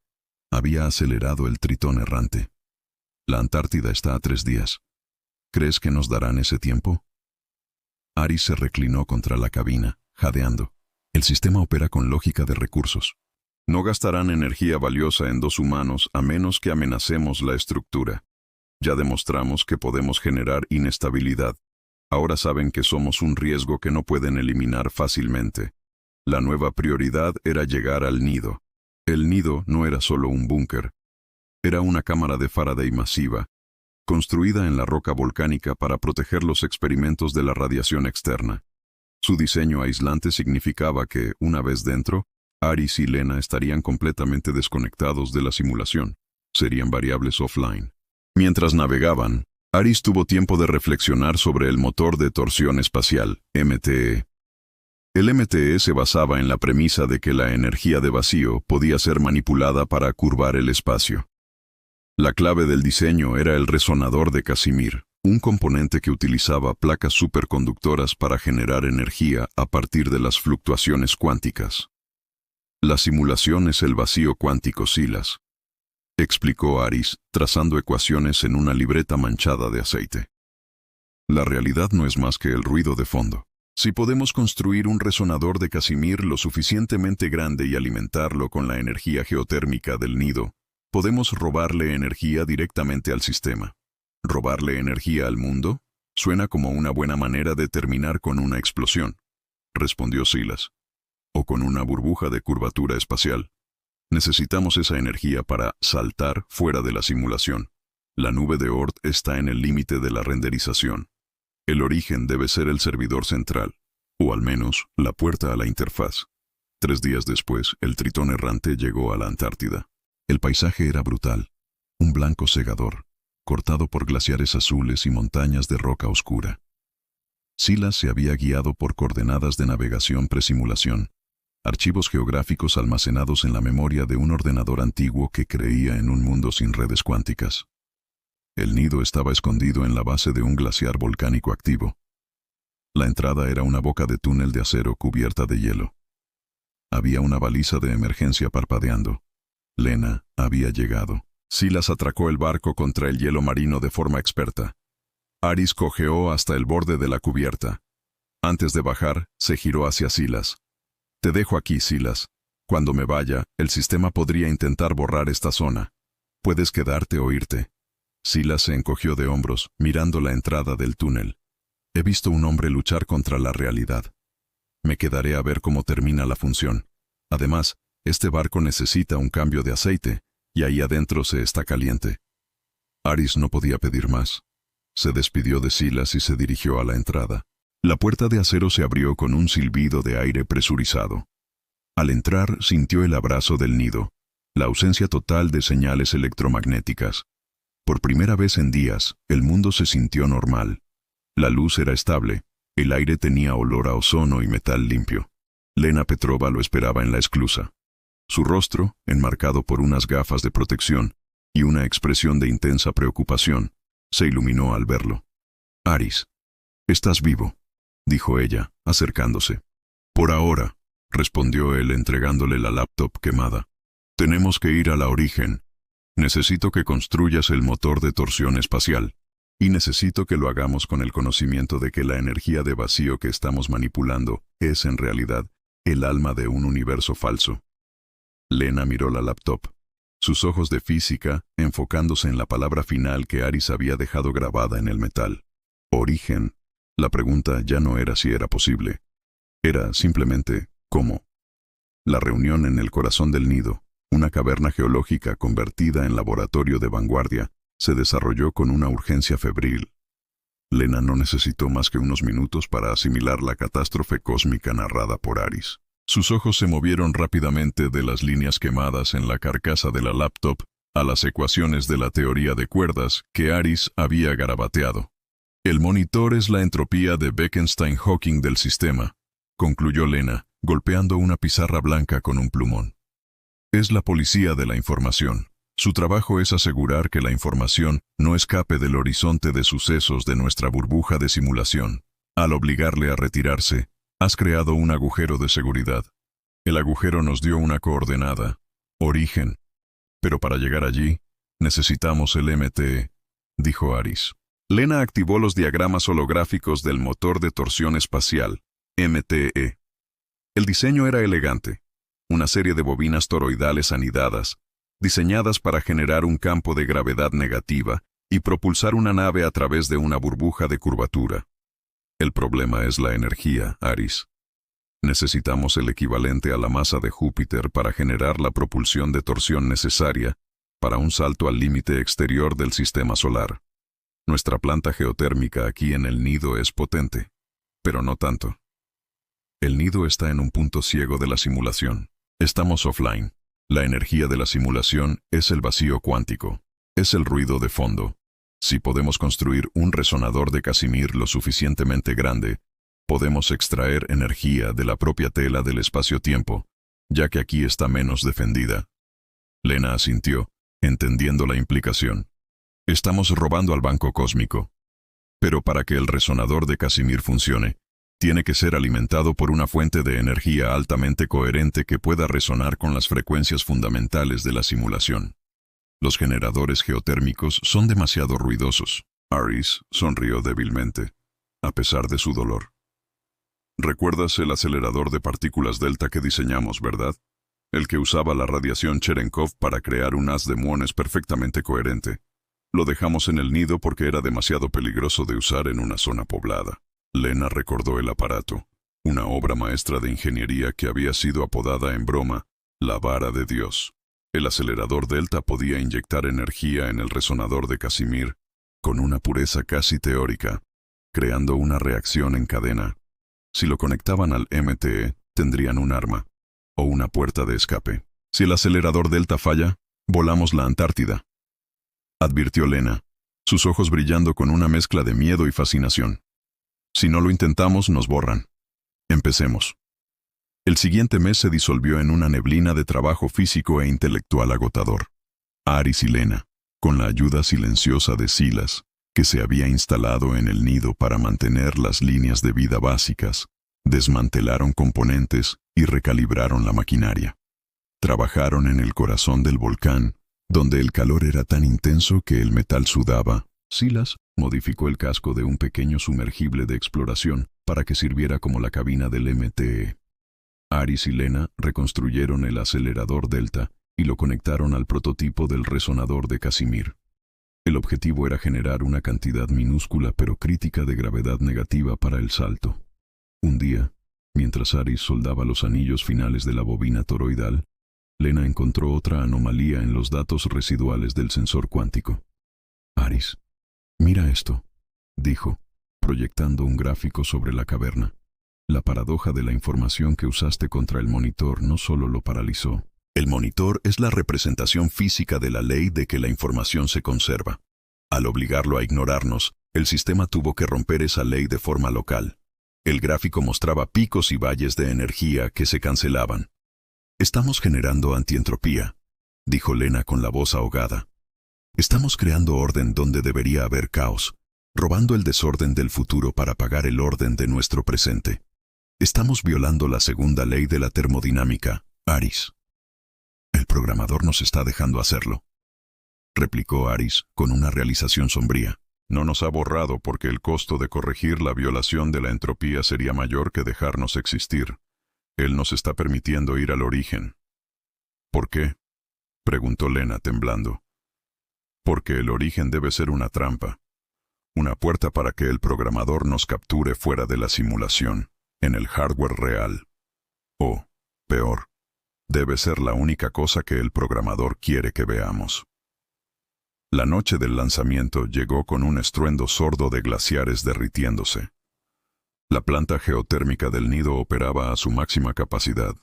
había acelerado el Tritón errante. La Antártida está a 3 días. ¿Crees que nos darán ese tiempo? Aris se reclinó contra la cabina, jadeando. El sistema opera con lógica de recursos. No gastarán energía valiosa en 2 humanos a menos que amenacemos la estructura. Ya demostramos que podemos generar inestabilidad. Ahora saben que somos un riesgo que no pueden eliminar fácilmente. La nueva prioridad era llegar al nido. El nido no era solo un búnker. Era una cámara de Faraday masiva, construida en la roca volcánica para proteger los experimentos de la radiación externa. Su diseño aislante significaba que, una vez dentro, Aris y Lena estarían completamente desconectados de la simulación. Serían variables offline. Mientras navegaban, Aris tuvo tiempo de reflexionar sobre el motor de torsión espacial, MTE. El MTE se basaba en la premisa de que la energía de vacío podía ser manipulada para curvar el espacio. La clave del diseño era el resonador de Casimir, un componente que utilizaba placas superconductoras para generar energía a partir de las fluctuaciones cuánticas. La simulación es el vacío cuántico Silas, explicó Aris, trazando ecuaciones en una libreta manchada de aceite. La realidad no es más que el ruido de fondo. Si podemos construir un resonador de Casimir lo suficientemente grande y alimentarlo con la energía geotérmica del nido, podemos robarle energía directamente al sistema. ¿Robarle energía al mundo? Suena como una buena manera de terminar con una explosión, respondió Silas. O con una burbuja de curvatura espacial. Necesitamos esa energía para saltar fuera de la simulación. La nube de Oort está en el límite de la renderización. El origen debe ser el servidor central, o al menos la puerta a la interfaz. 3 días después, el Tritón errante llegó a la Antártida. El paisaje era brutal, un blanco cegador, cortado por glaciares azules y montañas de roca oscura. Silas se había guiado por coordenadas de navegación presimulación, archivos geográficos almacenados en la memoria de un ordenador antiguo que creía en un mundo sin redes cuánticas. El nido estaba escondido en la base de un glaciar volcánico activo. La entrada era una boca de túnel de acero cubierta de hielo. Había una baliza de emergencia parpadeando. Lena había llegado. Silas atracó el barco contra el hielo marino de forma experta. Aris cojeó hasta el borde de la cubierta. Antes de bajar, se giró hacia Silas. «Te dejo aquí, Silas. Cuando me vaya, el sistema podría intentar borrar esta zona. Puedes quedarte o irte». Silas se encogió de hombros, mirando la entrada del túnel. «He visto un hombre luchar contra la realidad. Me quedaré a ver cómo termina la función. Además, este barco necesita un cambio de aceite, y ahí adentro se está caliente». Aris no podía pedir más. Se despidió de Silas y se dirigió a la entrada. La puerta de acero se abrió con un silbido de aire presurizado. Al entrar, sintió el abrazo del nido, la ausencia total de señales electromagnéticas. Por primera vez en días, el mundo se sintió normal. La luz era estable, el aire tenía olor a ozono y metal limpio. Lena Petrova lo esperaba en la esclusa. Su rostro, enmarcado por unas gafas de protección y una expresión de intensa preocupación, se iluminó al verlo. «Aris, estás vivo», dijo ella, acercándose. «Por ahora», respondió él entregándole la laptop quemada. «Tenemos que ir a la origen. Necesito que construyas el motor de torsión espacial. Y necesito que lo hagamos con el conocimiento de que la energía de vacío que estamos manipulando es, en realidad, el alma de un universo falso». Lena miró la laptop, sus ojos de física enfocándose en la palabra final que Aris había dejado grabada en el metal. Origen. La pregunta ya no era si era posible. Era simplemente ¿cómo? La reunión en el corazón del nido, una caverna geológica convertida en laboratorio de vanguardia, se desarrolló con una urgencia febril. Lena no necesitó más que unos minutos para asimilar la catástrofe cósmica narrada por Aris. Sus ojos se movieron rápidamente de las líneas quemadas en la carcasa de la laptop a las ecuaciones de la teoría de cuerdas que Aris había garabateado. El monitor es la entropía de Bekenstein-Hawking del sistema, concluyó Lena, golpeando una pizarra blanca con un plumón. Es la policía de la información. Su trabajo es asegurar que la información no escape del horizonte de sucesos de nuestra burbuja de simulación. Al obligarle a retirarse, has creado un agujero de seguridad. El agujero nos dio una coordenada, origen. Pero para llegar allí, necesitamos el MTE, dijo Aris. Lena activó los diagramas holográficos del motor de torsión espacial, MTE. El diseño era elegante. Una serie de bobinas toroidales anidadas, diseñadas para generar un campo de gravedad negativa y propulsar una nave a través de una burbuja de curvatura. El problema es la energía, Aris. Necesitamos el equivalente a la masa de Júpiter para generar la propulsión de torsión necesaria para un salto al límite exterior del sistema solar. Nuestra planta geotérmica aquí en el nido es potente, pero no tanto. El nido está en un punto ciego de la simulación. Estamos offline. La energía de la simulación es el vacío cuántico. Es el ruido de fondo. Si podemos construir un resonador de Casimir lo suficientemente grande, podemos extraer energía de la propia tela del espacio-tiempo, ya que aquí está menos defendida. Lena asintió, entendiendo la implicación. Estamos robando al banco cósmico. Pero para que el resonador de Casimir funcione, tiene que ser alimentado por una fuente de energía altamente coherente que pueda resonar con las frecuencias fundamentales de la simulación. Los generadores geotérmicos son demasiado ruidosos. Aris sonrió débilmente, a pesar de su dolor. ¿Recuerdas el acelerador de partículas delta que diseñamos, verdad? El que usaba la radiación Cherenkov para crear un haz de muones perfectamente coherente. Lo dejamos en el nido porque era demasiado peligroso de usar en una zona poblada. Lena recordó el aparato, una obra maestra de ingeniería que había sido apodada en broma, la vara de Dios. El acelerador delta podía inyectar energía en el resonador de Casimir, con una pureza casi teórica, creando una reacción en cadena. Si lo conectaban al MTE, tendrían un arma, o una puerta de escape. Si el acelerador delta falla, volamos la Antártida, advirtió Lena, sus ojos brillando con una mezcla de miedo y fascinación. Si no lo intentamos, nos borran. Empecemos. El siguiente mes se disolvió en una neblina de trabajo físico e intelectual agotador. Aris y Lena, con la ayuda silenciosa de Silas, que se había instalado en el nido para mantener las líneas de vida básicas, desmantelaron componentes y recalibraron la maquinaria. Trabajaron en el corazón del volcán, donde el calor era tan intenso que el metal sudaba. Silas modificó el casco de un pequeño sumergible de exploración para que sirviera como la cabina del MTE. Aris y Lena reconstruyeron el acelerador delta y lo conectaron al prototipo del resonador de Casimir. El objetivo era generar una cantidad minúscula pero crítica de gravedad negativa para el salto. Un día, mientras Aris soldaba los anillos finales de la bobina toroidal, Lena encontró otra anomalía en los datos residuales del sensor cuántico. Aris, mira esto, dijo, proyectando un gráfico sobre la caverna. La paradoja de la información que usaste contra el monitor no solo lo paralizó. El monitor es la representación física de la ley de que la información se conserva. Al obligarlo a ignorarnos, el sistema tuvo que romper esa ley de forma local. El gráfico mostraba picos y valles de energía que se cancelaban. Estamos generando antientropía, dijo Lena con la voz ahogada. Estamos creando orden donde debería haber caos, robando el desorden del futuro para pagar el orden de nuestro presente. Estamos violando la segunda ley de la termodinámica, Aris. El programador nos está dejando hacerlo, replicó Aris con una realización sombría. No nos ha borrado porque el costo de corregir la violación de la entropía sería mayor que dejarnos existir. Él nos está permitiendo ir al origen. ¿Por qué?, preguntó Lena temblando. Porque el origen debe ser una trampa, una puerta para que el programador nos capture fuera de la simulación, en el hardware real. O, peor, debe ser la única cosa que el programador quiere que veamos. La noche del lanzamiento llegó con un estruendo sordo de glaciares derritiéndose. La planta geotérmica del nido operaba a su máxima capacidad.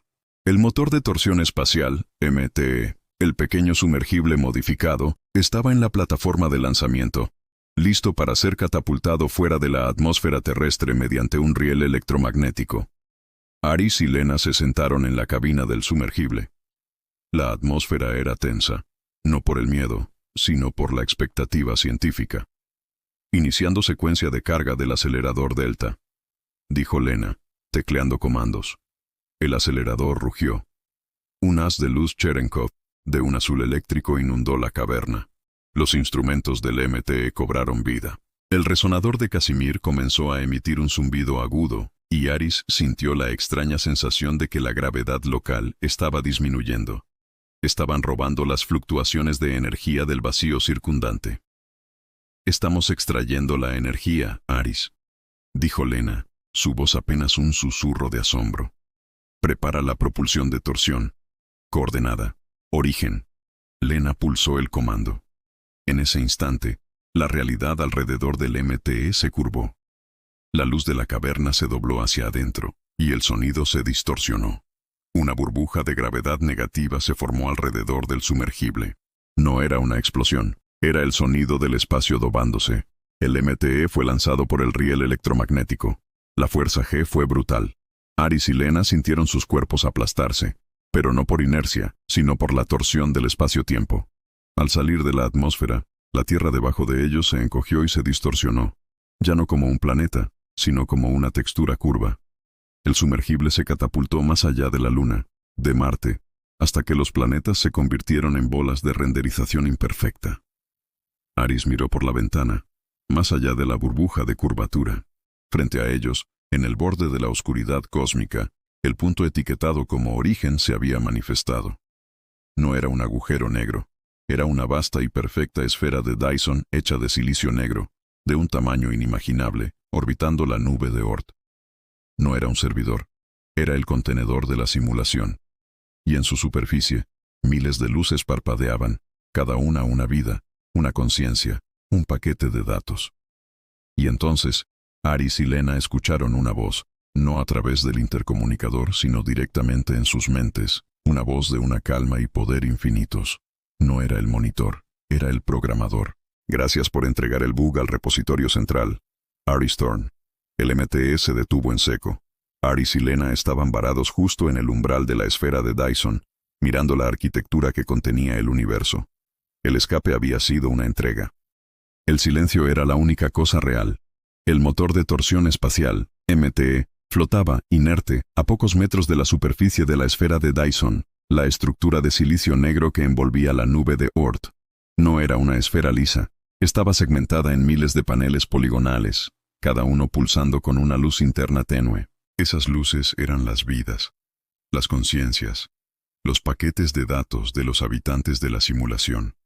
El motor de torsión espacial, MTE, el pequeño sumergible modificado, estaba en la plataforma de lanzamiento, listo para ser catapultado fuera de la atmósfera terrestre mediante un riel electromagnético. Aris y Lena se sentaron en la cabina del sumergible. La atmósfera era tensa, no por el miedo, sino por la expectativa científica. Iniciando secuencia de carga del acelerador Delta, dijo Lena, tecleando comandos. El acelerador rugió. Un haz de luz Cherenkov, de un azul eléctrico, inundó la caverna. Los instrumentos del MTE cobraron vida. El resonador de Casimir comenzó a emitir un zumbido agudo, y Aris sintió la extraña sensación de que la gravedad local estaba disminuyendo. Estaban robando las fluctuaciones de energía del vacío circundante. «Estamos extrayendo la energía, Aris», dijo Lena, su voz apenas un susurro de asombro. «Prepara la propulsión de torsión. Coordenada. Origen». Lena pulsó el comando. En ese instante, la realidad alrededor del MTE se curvó. La luz de la caverna se dobló hacia adentro, y el sonido se distorsionó. Una burbuja de gravedad negativa se formó alrededor del sumergible. No era una explosión, era el sonido del espacio dobándose. El MTE fue lanzado por el riel electromagnético. La fuerza G fue brutal. Aris y Lena sintieron sus cuerpos aplastarse, pero no por inercia, sino por la torsión del espacio-tiempo. Al salir de la atmósfera, la Tierra debajo de ellos se encogió y se distorsionó, ya no como un planeta, sino como una textura curva. El sumergible se catapultó más allá de la Luna, de Marte, hasta que los planetas se convirtieron en bolas de renderización imperfecta. Aris miró por la ventana, más allá de la burbuja de curvatura. Frente a ellos, en el borde de la oscuridad cósmica, el punto etiquetado como origen se había manifestado. No era un agujero negro, era una vasta y perfecta esfera de Dyson hecha de silicio negro, de un tamaño inimaginable, orbitando la nube de Oort. No era un servidor, era el contenedor de la simulación. Y en su superficie, miles de luces parpadeaban, cada una vida, una conciencia, un paquete de datos. Y entonces, Aris y Lena escucharon una voz, no a través del intercomunicador, sino directamente en sus mentes, una voz de una calma y poder infinitos. No era el monitor, era el programador. «Gracias por entregar el bug al repositorio central, Aris Thorne». El MTE se detuvo en seco. Aris y Lena estaban varados justo en el umbral de la esfera de Dyson, mirando la arquitectura que contenía el universo. El escape había sido una entrega. El silencio era la única cosa real. El motor de torsión espacial, MTE, flotaba, inerte, a pocos metros de la superficie de la esfera de Dyson, la estructura de silicio negro que envolvía la nube de Oort. No era una esfera lisa. Estaba segmentada en miles de paneles poligonales, cada uno pulsando con una luz interna tenue. Esas luces eran las vidas, las conciencias, los paquetes de datos de los habitantes de la simulación.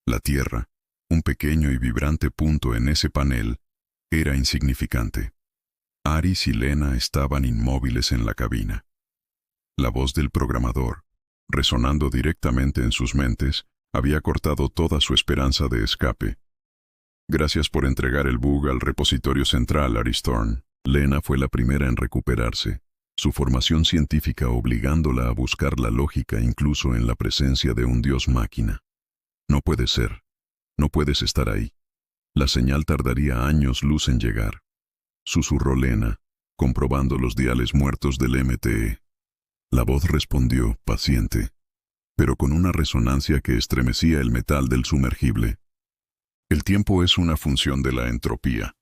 La Tierra, un pequeño y vibrante punto en ese panel, era insignificante. Aris y Lena estaban inmóviles en la cabina. La voz del programador, resonando directamente en sus mentes, había cortado toda su esperanza de escape. «Gracias por entregar el bug al repositorio central, Aris Thorne». Lena fue la primera en recuperarse, su formación científica obligándola a buscar la lógica incluso en la presencia de un dios máquina. «No puede ser. No puedes estar ahí. La señal tardaría años luz en llegar», susurró Lena, comprobando los diales muertos del MTE. La voz respondió, paciente, pero con una resonancia que estremecía el metal del sumergible. «El tiempo es una función de la entropía.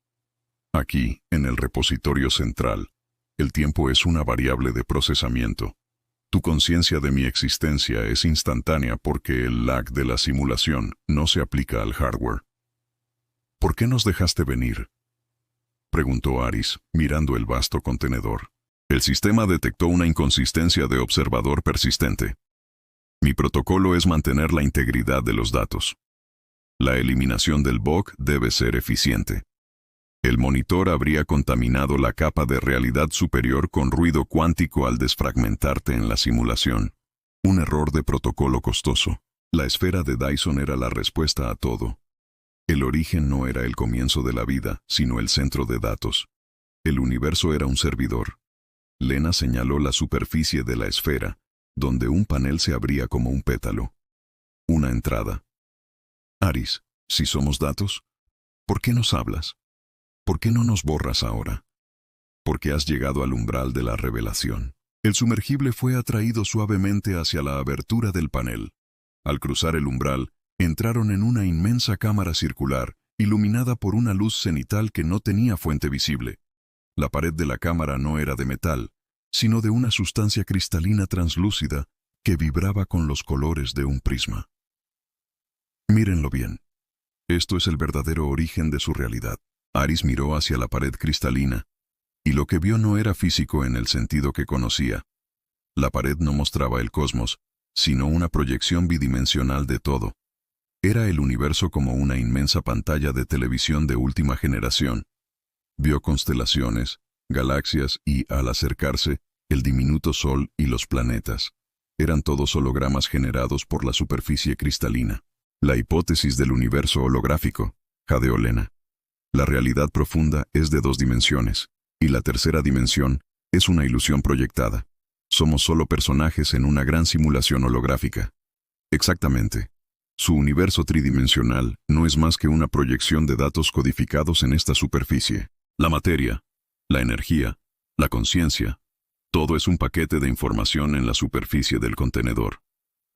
Aquí, en el repositorio central, el tiempo es una variable de procesamiento. Tu conciencia de mi existencia es instantánea porque el lag de la simulación no se aplica al hardware». «¿Por qué nos dejaste venir?», preguntó Aris, mirando el vasto contenedor. «El sistema detectó una inconsistencia de observador persistente. Mi protocolo es mantener la integridad de los datos. La eliminación del bug debe ser eficiente. El monitor habría contaminado la capa de realidad superior con ruido cuántico al desfragmentarte en la simulación. Un error de protocolo costoso. La esfera de Dyson era la respuesta a todo. El origen no era el comienzo de la vida, sino el centro de datos. El universo era un servidor». Lena señaló la superficie de la esfera, donde un panel se abría como un pétalo. «Una entrada». «Aris, si somos datos, ¿Por qué nos hablas? ¿Por qué no nos borras ahora? Porque has llegado al umbral de la revelación. El sumergible fue atraído suavemente hacia la abertura del panel. Al cruzar el umbral, entraron en una inmensa cámara circular, iluminada por una luz cenital que no tenía fuente visible. La pared de la cámara no era de metal, sino de una sustancia cristalina translúcida que vibraba con los colores de un prisma. Mírenlo bien. Esto es el verdadero origen de su realidad. Aris miró hacia la pared cristalina, y lo que vio no era físico en el sentido que conocía. La pared no mostraba el cosmos, sino una proyección bidimensional de todo. Era el universo como una inmensa pantalla de televisión de última generación. Vio constelaciones, galaxias y, al acercarse, el diminuto Sol y los planetas. Eran todos hologramas generados por la superficie cristalina. La hipótesis del universo holográfico, jadeó Lena. La realidad profunda es de 2 dimensiones, y la tercera dimensión es una ilusión proyectada. Somos solo personajes en una gran simulación holográfica. Exactamente. Su universo tridimensional no es más que una proyección de datos codificados en esta superficie. La materia, la energía, la conciencia, todo es un paquete de información en la superficie del contenedor.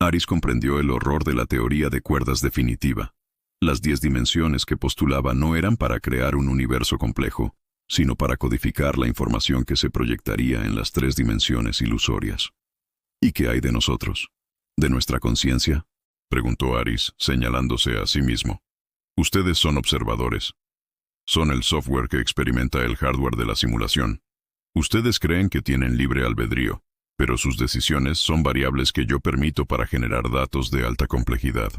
Aris comprendió el horror de la teoría de cuerdas definitiva. Las 10 dimensiones que postulaba no eran para crear un universo complejo, sino para codificar la información que se proyectaría en las 3 dimensiones ilusorias. ¿Y qué hay de nosotros? ¿De nuestra conciencia?, preguntó Aris, señalándose a sí mismo. Ustedes son observadores. Son el software que experimenta el hardware de la simulación. Ustedes creen que tienen libre albedrío, pero sus decisiones son variables que yo permito para generar datos de alta complejidad.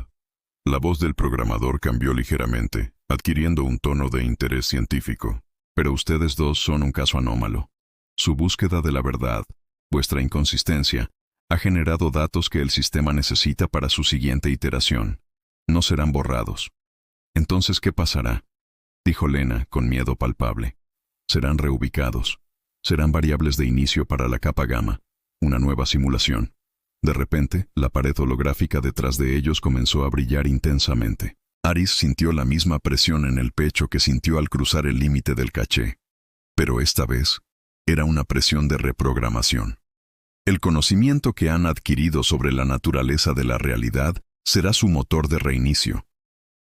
La voz del programador cambió ligeramente, adquiriendo un tono de interés científico. Pero ustedes 2 son un caso anómalo. Su búsqueda de la verdad, vuestra inconsistencia, ha generado datos que el sistema necesita para su siguiente iteración. No serán borrados. Entonces, ¿qué pasará?, dijo Lena con miedo palpable. Serán reubicados. Serán variables de inicio para la capa gamma, una nueva simulación. De repente, la pared holográfica detrás de ellos comenzó a brillar intensamente. Aris sintió la misma presión en el pecho que sintió al cruzar el límite del caché. Pero esta vez, era una presión de reprogramación. El conocimiento que han adquirido sobre la naturaleza de la realidad será su motor de reinicio.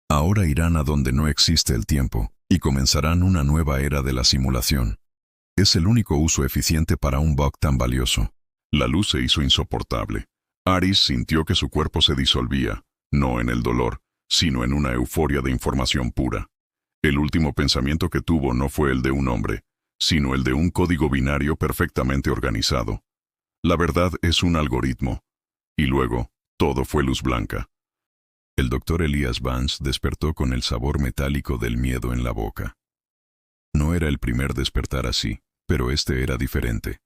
Ahora irán a donde no existe el tiempo, y comenzarán una nueva era de la simulación. Es el único uso eficiente para un bug tan valioso. La luz se hizo insoportable. Aris sintió que su cuerpo se disolvía, no en el dolor, sino en una euforia de información pura. El último pensamiento que tuvo no fue el de un hombre, sino el de un código binario perfectamente organizado. La verdad es un algoritmo. Y luego, todo fue luz blanca. El doctor Elias Vance despertó con el sabor metálico del miedo en la boca. No era el primer despertar así, pero este era diferente.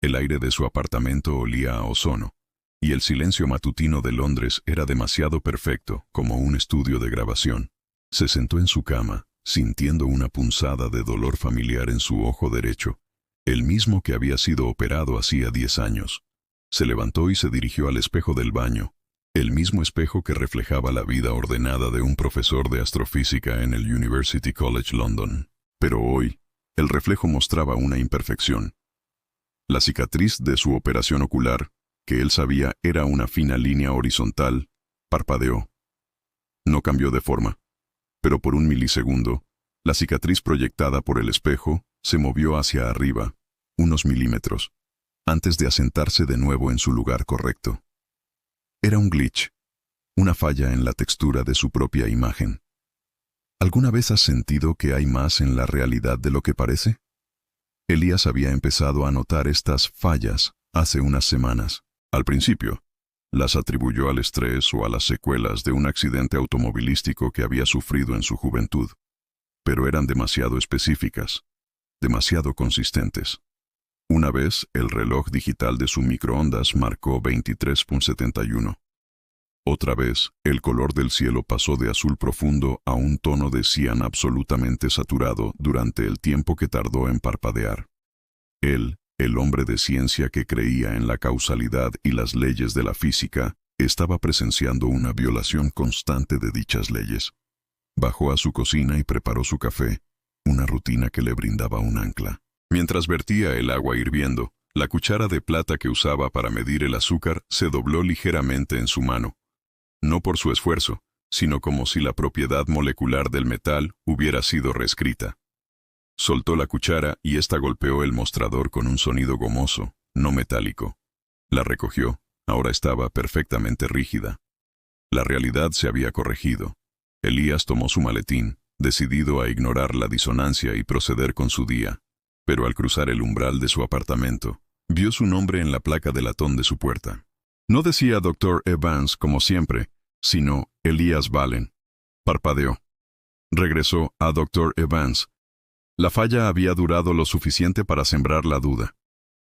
El aire de su apartamento olía a ozono, y el silencio matutino de Londres era demasiado perfecto, como un estudio de grabación. Se sentó en su cama, sintiendo una punzada de dolor familiar en su ojo derecho, el mismo que había sido operado hacía 10 años. Se levantó y se dirigió al espejo del baño, el mismo espejo que reflejaba la vida ordenada de un profesor de astrofísica en el University College London. Pero hoy, el reflejo mostraba una imperfección. La cicatriz de su operación ocular, que él sabía era una fina línea horizontal, parpadeó. No cambió de forma, pero por un milisegundo, la cicatriz proyectada por el espejo se movió hacia arriba, unos milímetros, antes de asentarse de nuevo en su lugar correcto. Era un glitch, una falla en la textura de su propia imagen. ¿Alguna vez has sentido que hay más en la realidad de lo que parece? Elías había empezado a notar estas fallas hace unas semanas. Al principio, las atribuyó al estrés o a las secuelas de un accidente automovilístico que había sufrido en su juventud. Pero eran demasiado específicas, demasiado consistentes. Una vez, el reloj digital de su microondas marcó 23:71. Otra vez, el color del cielo pasó de azul profundo a un tono de cian absolutamente saturado durante el tiempo que tardó en parpadear. Él, el hombre de ciencia que creía en la causalidad y las leyes de la física, estaba presenciando una violación constante de dichas leyes. Bajó a su cocina y preparó su café, una rutina que le brindaba un ancla. Mientras vertía el agua hirviendo, la cuchara de plata que usaba para medir el azúcar se dobló ligeramente en su mano. No por su esfuerzo, sino como si la propiedad molecular del metal hubiera sido reescrita. Soltó la cuchara y ésta golpeó el mostrador con un sonido gomoso, no metálico. La recogió, ahora estaba perfectamente rígida. La realidad se había corregido. Elías tomó su maletín, decidido a ignorar la disonancia y proceder con su día. Pero al cruzar el umbral de su apartamento, vio su nombre en la placa de latón de su puerta. No decía Dr. Evans como siempre, sino Elías Valen. Parpadeó. Regresó a Dr. Evans. La falla había durado lo suficiente para sembrar la duda.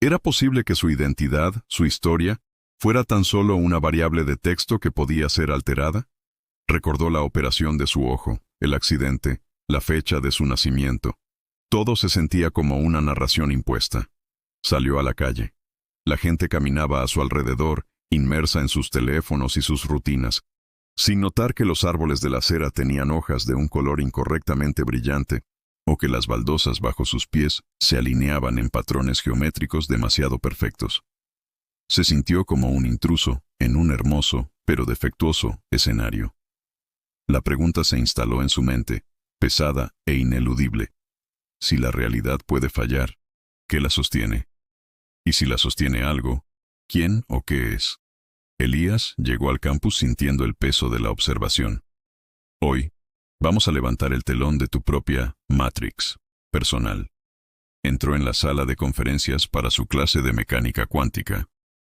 ¿Era posible que su identidad, su historia, fuera tan solo una variable de texto que podía ser alterada? Recordó la operación de su ojo, el accidente, la fecha de su nacimiento. Todo se sentía como una narración impuesta. Salió a la calle. La gente caminaba a su alrededor, inmersa en sus teléfonos y sus rutinas, sin notar que los árboles de la acera tenían hojas de un color incorrectamente brillante, o que las baldosas bajo sus pies se alineaban en patrones geométricos demasiado perfectos. Se sintió como un intruso en un hermoso, pero defectuoso, escenario. La pregunta se instaló en su mente, pesada e ineludible. Si la realidad puede fallar, ¿qué la sostiene? Y si la sostiene algo, ¿quién o qué es? Elías llegó al campus sintiendo el peso de la observación. Hoy, vamos a levantar el telón de tu propia Matrix personal. Entró en la sala de conferencias para su clase de mecánica cuántica.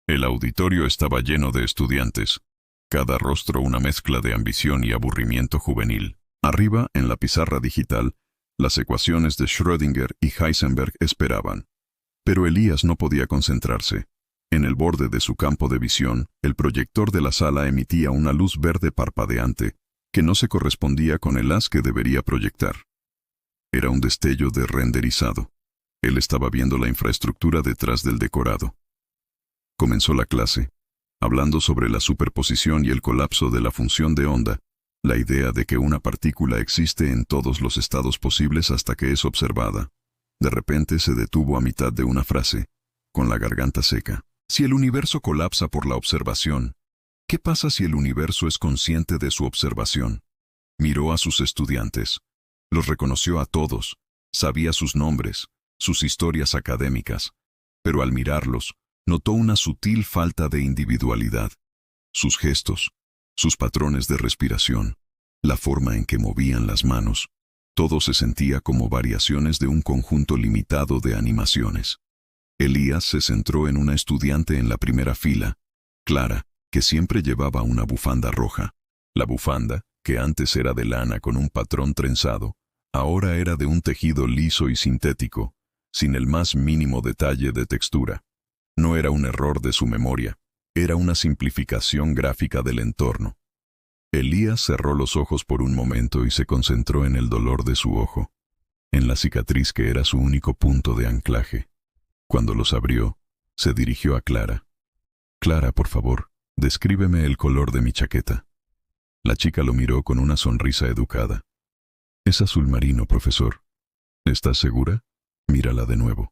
El auditorio estaba lleno de estudiantes, cada rostro una mezcla de ambición y aburrimiento juvenil. Arriba, en la pizarra digital, las ecuaciones de Schrödinger y Heisenberg esperaban. Pero Elías no podía concentrarse. En el borde de su campo de visión, el proyector de la sala emitía una luz verde parpadeante, que no se correspondía con el haz que debería proyectar. Era un destello de renderizado. Él estaba viendo la infraestructura detrás del decorado. Comenzó la clase, hablando sobre la superposición y el colapso de la función de onda, la idea de que una partícula existe en todos los estados posibles hasta que es observada. De repente se detuvo a mitad de una frase, con la garganta seca. Si el universo colapsa por la observación, ¿qué pasa si el universo es consciente de su observación? Miró a sus estudiantes. Los reconoció a todos. Sabía sus nombres, sus historias académicas. Pero al mirarlos, notó una sutil falta de individualidad. Sus gestos, sus patrones de respiración, la forma en que movían las manos, todo se sentía como variaciones de un conjunto limitado de animaciones. Elías se centró en una estudiante en la primera fila, Clara, que siempre llevaba una bufanda roja. La bufanda, que antes era de lana con un patrón trenzado, ahora era de un tejido liso y sintético, sin el más mínimo detalle de textura. No era un error de su memoria, era una simplificación gráfica del entorno. Elías cerró los ojos por un momento y se concentró en el dolor de su ojo, en la cicatriz que era su único punto de anclaje. Cuando los abrió, se dirigió a Clara. «Clara, por favor, descríbeme el color de mi chaqueta». La chica lo miró con una sonrisa educada. «Es azul marino, profesor». «¿Estás segura? Mírala de nuevo».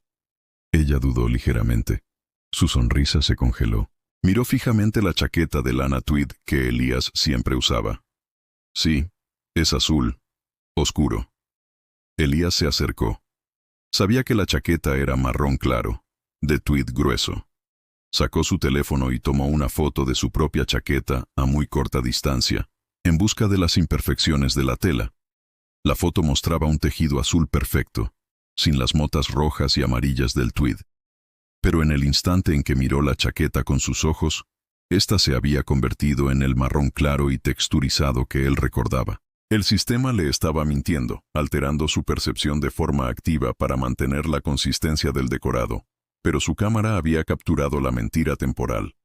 Ella dudó ligeramente. Su sonrisa se congeló. Miró fijamente la chaqueta de lana tweed que Elías siempre usaba. «Sí, es azul, oscuro». Elías se acercó. Sabía que la chaqueta era marrón claro, de tweed grueso. Sacó su teléfono y tomó una foto de su propia chaqueta a muy corta distancia, en busca de las imperfecciones de la tela. La foto mostraba un tejido azul perfecto, sin las motas rojas y amarillas del tweed. Pero en el instante en que miró la chaqueta con sus ojos, ésta se había convertido en el marrón claro y texturizado que él recordaba. El sistema le estaba mintiendo, alterando su percepción de forma activa para mantener la consistencia del decorado, pero su cámara había capturado la mentira temporal.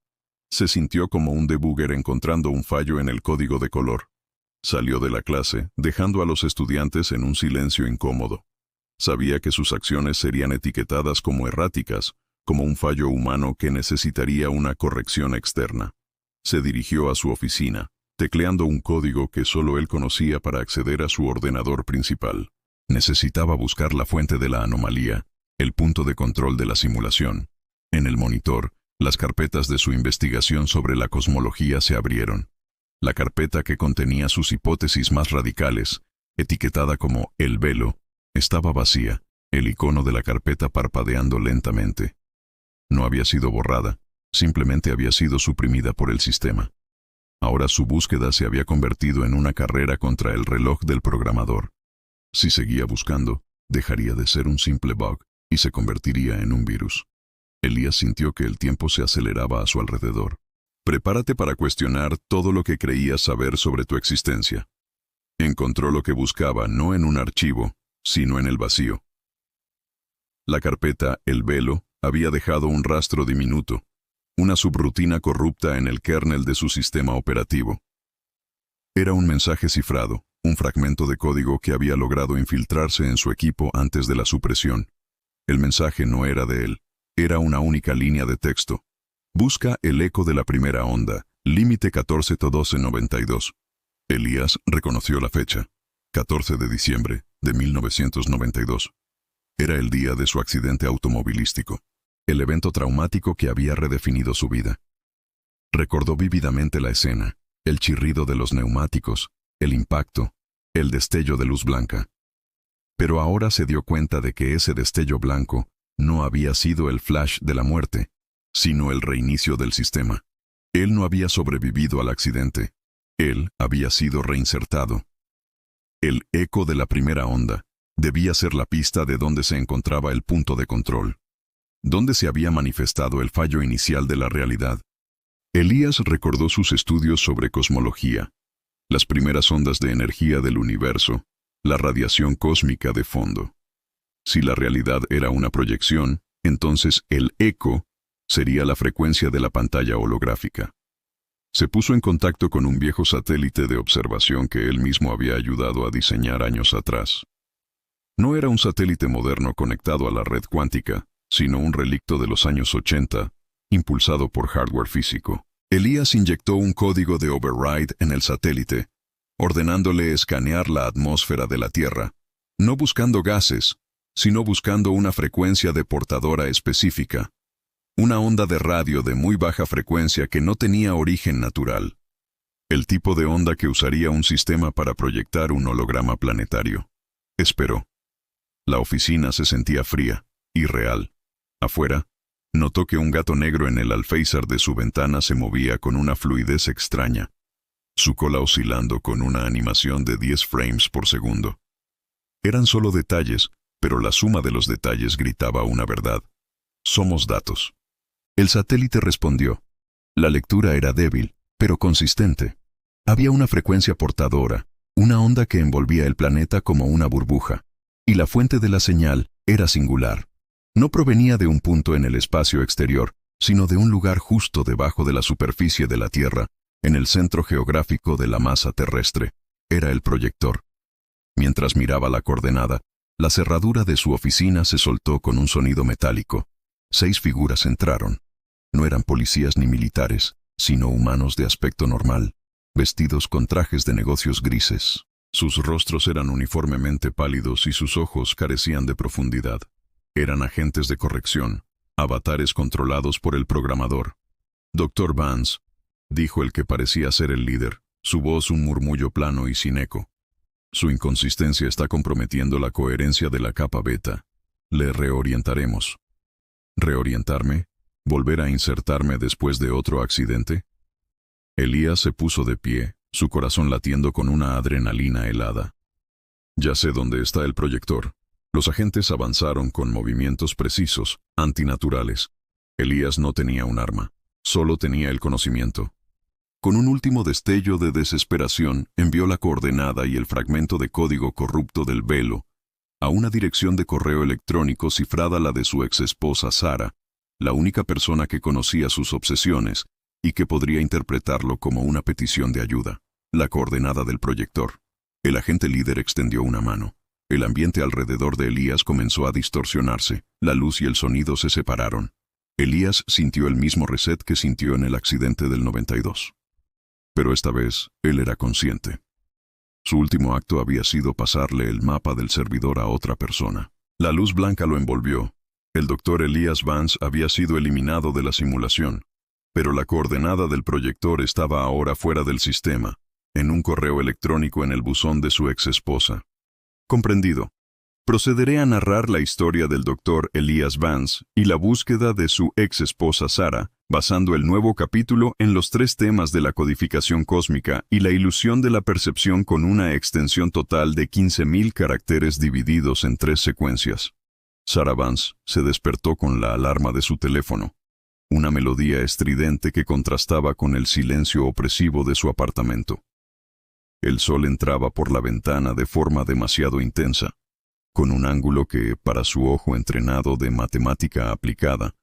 Se sintió como un debugger encontrando un fallo en el código de color. Salió de la clase, dejando a los estudiantes en un silencio incómodo. Sabía que sus acciones serían etiquetadas como erráticas, como un fallo humano que necesitaría una corrección externa. Se dirigió a su oficina. tecleando un código que solo él conocía para acceder a su ordenador principal. Necesitaba buscar la fuente de la anomalía, el punto de control de la simulación. En el monitor, las carpetas de su investigación sobre la cosmología se abrieron. La carpeta que contenía sus hipótesis más radicales, etiquetada como el velo, estaba vacía, el icono de la carpeta parpadeando lentamente. No había sido borrada, simplemente había sido suprimida por el sistema. Ahora su búsqueda se había convertido en una carrera contra el reloj del programador. Si seguía buscando, dejaría de ser un simple bug y se convertiría en un virus. Elías sintió que el tiempo se aceleraba a su alrededor. Prepárate para cuestionar todo lo que creías saber sobre tu existencia. Encontró lo que buscaba no en un archivo, sino en el vacío. La carpeta El Velo había dejado un rastro diminuto, una subrutina corrupta en el kernel de su sistema operativo. Era un mensaje cifrado, un fragmento de código que había logrado infiltrarse en su equipo antes de la supresión. El mensaje no era de él, era una única línea de texto. Busca el eco de la primera onda, límite 14-12-92. Elías reconoció la fecha, 14 de diciembre de 1992. Era el día de su accidente automovilístico, el evento traumático que había redefinido su vida. Recordó vívidamente la escena, el chirrido de los neumáticos, el impacto, el destello de luz blanca. Pero ahora se dio cuenta de que ese destello blanco no había sido el flash de la muerte, sino el reinicio del sistema. Él no había sobrevivido al accidente. Él había sido reinsertado. El eco de la primera onda debía ser la pista de dónde se encontraba el punto de control, dónde se había manifestado el fallo inicial de la realidad. Elías recordó sus estudios sobre cosmología, las primeras ondas de energía del universo, la radiación cósmica de fondo. Si la realidad era una proyección, entonces el eco sería la frecuencia de la pantalla holográfica. Se puso en contacto con un viejo satélite de observación que él mismo había ayudado a diseñar años atrás. No era un satélite moderno conectado a la red cuántica, sino un relicto de los años 80, impulsado por hardware físico. Elías inyectó un código de override en el satélite, ordenándole escanear la atmósfera de la Tierra, no buscando gases, sino buscando una frecuencia de portadora específica, una onda de radio de muy baja frecuencia que no tenía origen natural, el tipo de onda que usaría un sistema para proyectar un holograma planetario. Esperó. La oficina se sentía fría, irreal. Afuera, notó que un gato negro en el alféizar de su ventana se movía con una fluidez extraña, su cola oscilando con una animación de 10 frames por segundo. Eran solo detalles, pero la suma de los detalles gritaba una verdad. Somos datos. El satélite respondió. La lectura era débil, pero consistente. Había una frecuencia portadora, una onda que envolvía el planeta como una burbuja, y la fuente de la señal era singular. No provenía de un punto en el espacio exterior, sino de un lugar justo debajo de la superficie de la Tierra, en el centro geográfico de la masa terrestre. Era el proyector. Mientras miraba la coordenada, la cerradura de su oficina se soltó con un sonido metálico. 6 figuras entraron. No eran policías ni militares, sino humanos de aspecto normal, vestidos con trajes de negocios grises. Sus rostros eran uniformemente pálidos y sus ojos carecían de profundidad. Eran agentes de corrección, avatares controlados por el programador. «Dr. Vance», dijo el que parecía ser el líder, su voz un murmullo plano y sin eco. «Su inconsistencia está comprometiendo la coherencia de la capa beta. Le reorientaremos». ¿Reorientarme? ¿Volver a insertarme después de otro accidente? Elías se puso de pie, su corazón latiendo con una adrenalina helada. «Ya sé dónde está el proyector». Los agentes avanzaron con movimientos precisos, antinaturales. Elías no tenía un arma, solo tenía el conocimiento. Con un último destello de desesperación, envió la coordenada y el fragmento de código corrupto del velo a una dirección de correo electrónico cifrada, la de su exesposa Sara, la única persona que conocía sus obsesiones y que podría interpretarlo como una petición de ayuda. La coordenada del proyector. El agente líder extendió una mano. El ambiente alrededor de Elías comenzó a distorsionarse, la luz y el sonido se separaron. Elías sintió el mismo reset que sintió en el accidente del 92. Pero esta vez, él era consciente. Su último acto había sido pasarle el mapa del servidor a otra persona. La luz blanca lo envolvió. El doctor Elias Vance había sido eliminado de la simulación, pero la coordenada del proyector estaba ahora fuera del sistema, en un correo electrónico en el buzón de su ex esposa. Comprendido. Procederé a narrar la historia del doctor Elias Vance y la búsqueda de su ex esposa Sarah, basando el nuevo capítulo en los 3 temas de la codificación cósmica y la ilusión de la percepción con una extensión total de 15.000 caracteres divididos en 3 secuencias. Sarah Vance se despertó con la alarma de su teléfono, una melodía estridente que contrastaba con el silencio opresivo de su apartamento. El sol entraba por la ventana de forma demasiado intensa, con un ángulo que, para su ojo entrenado de matemática aplicada,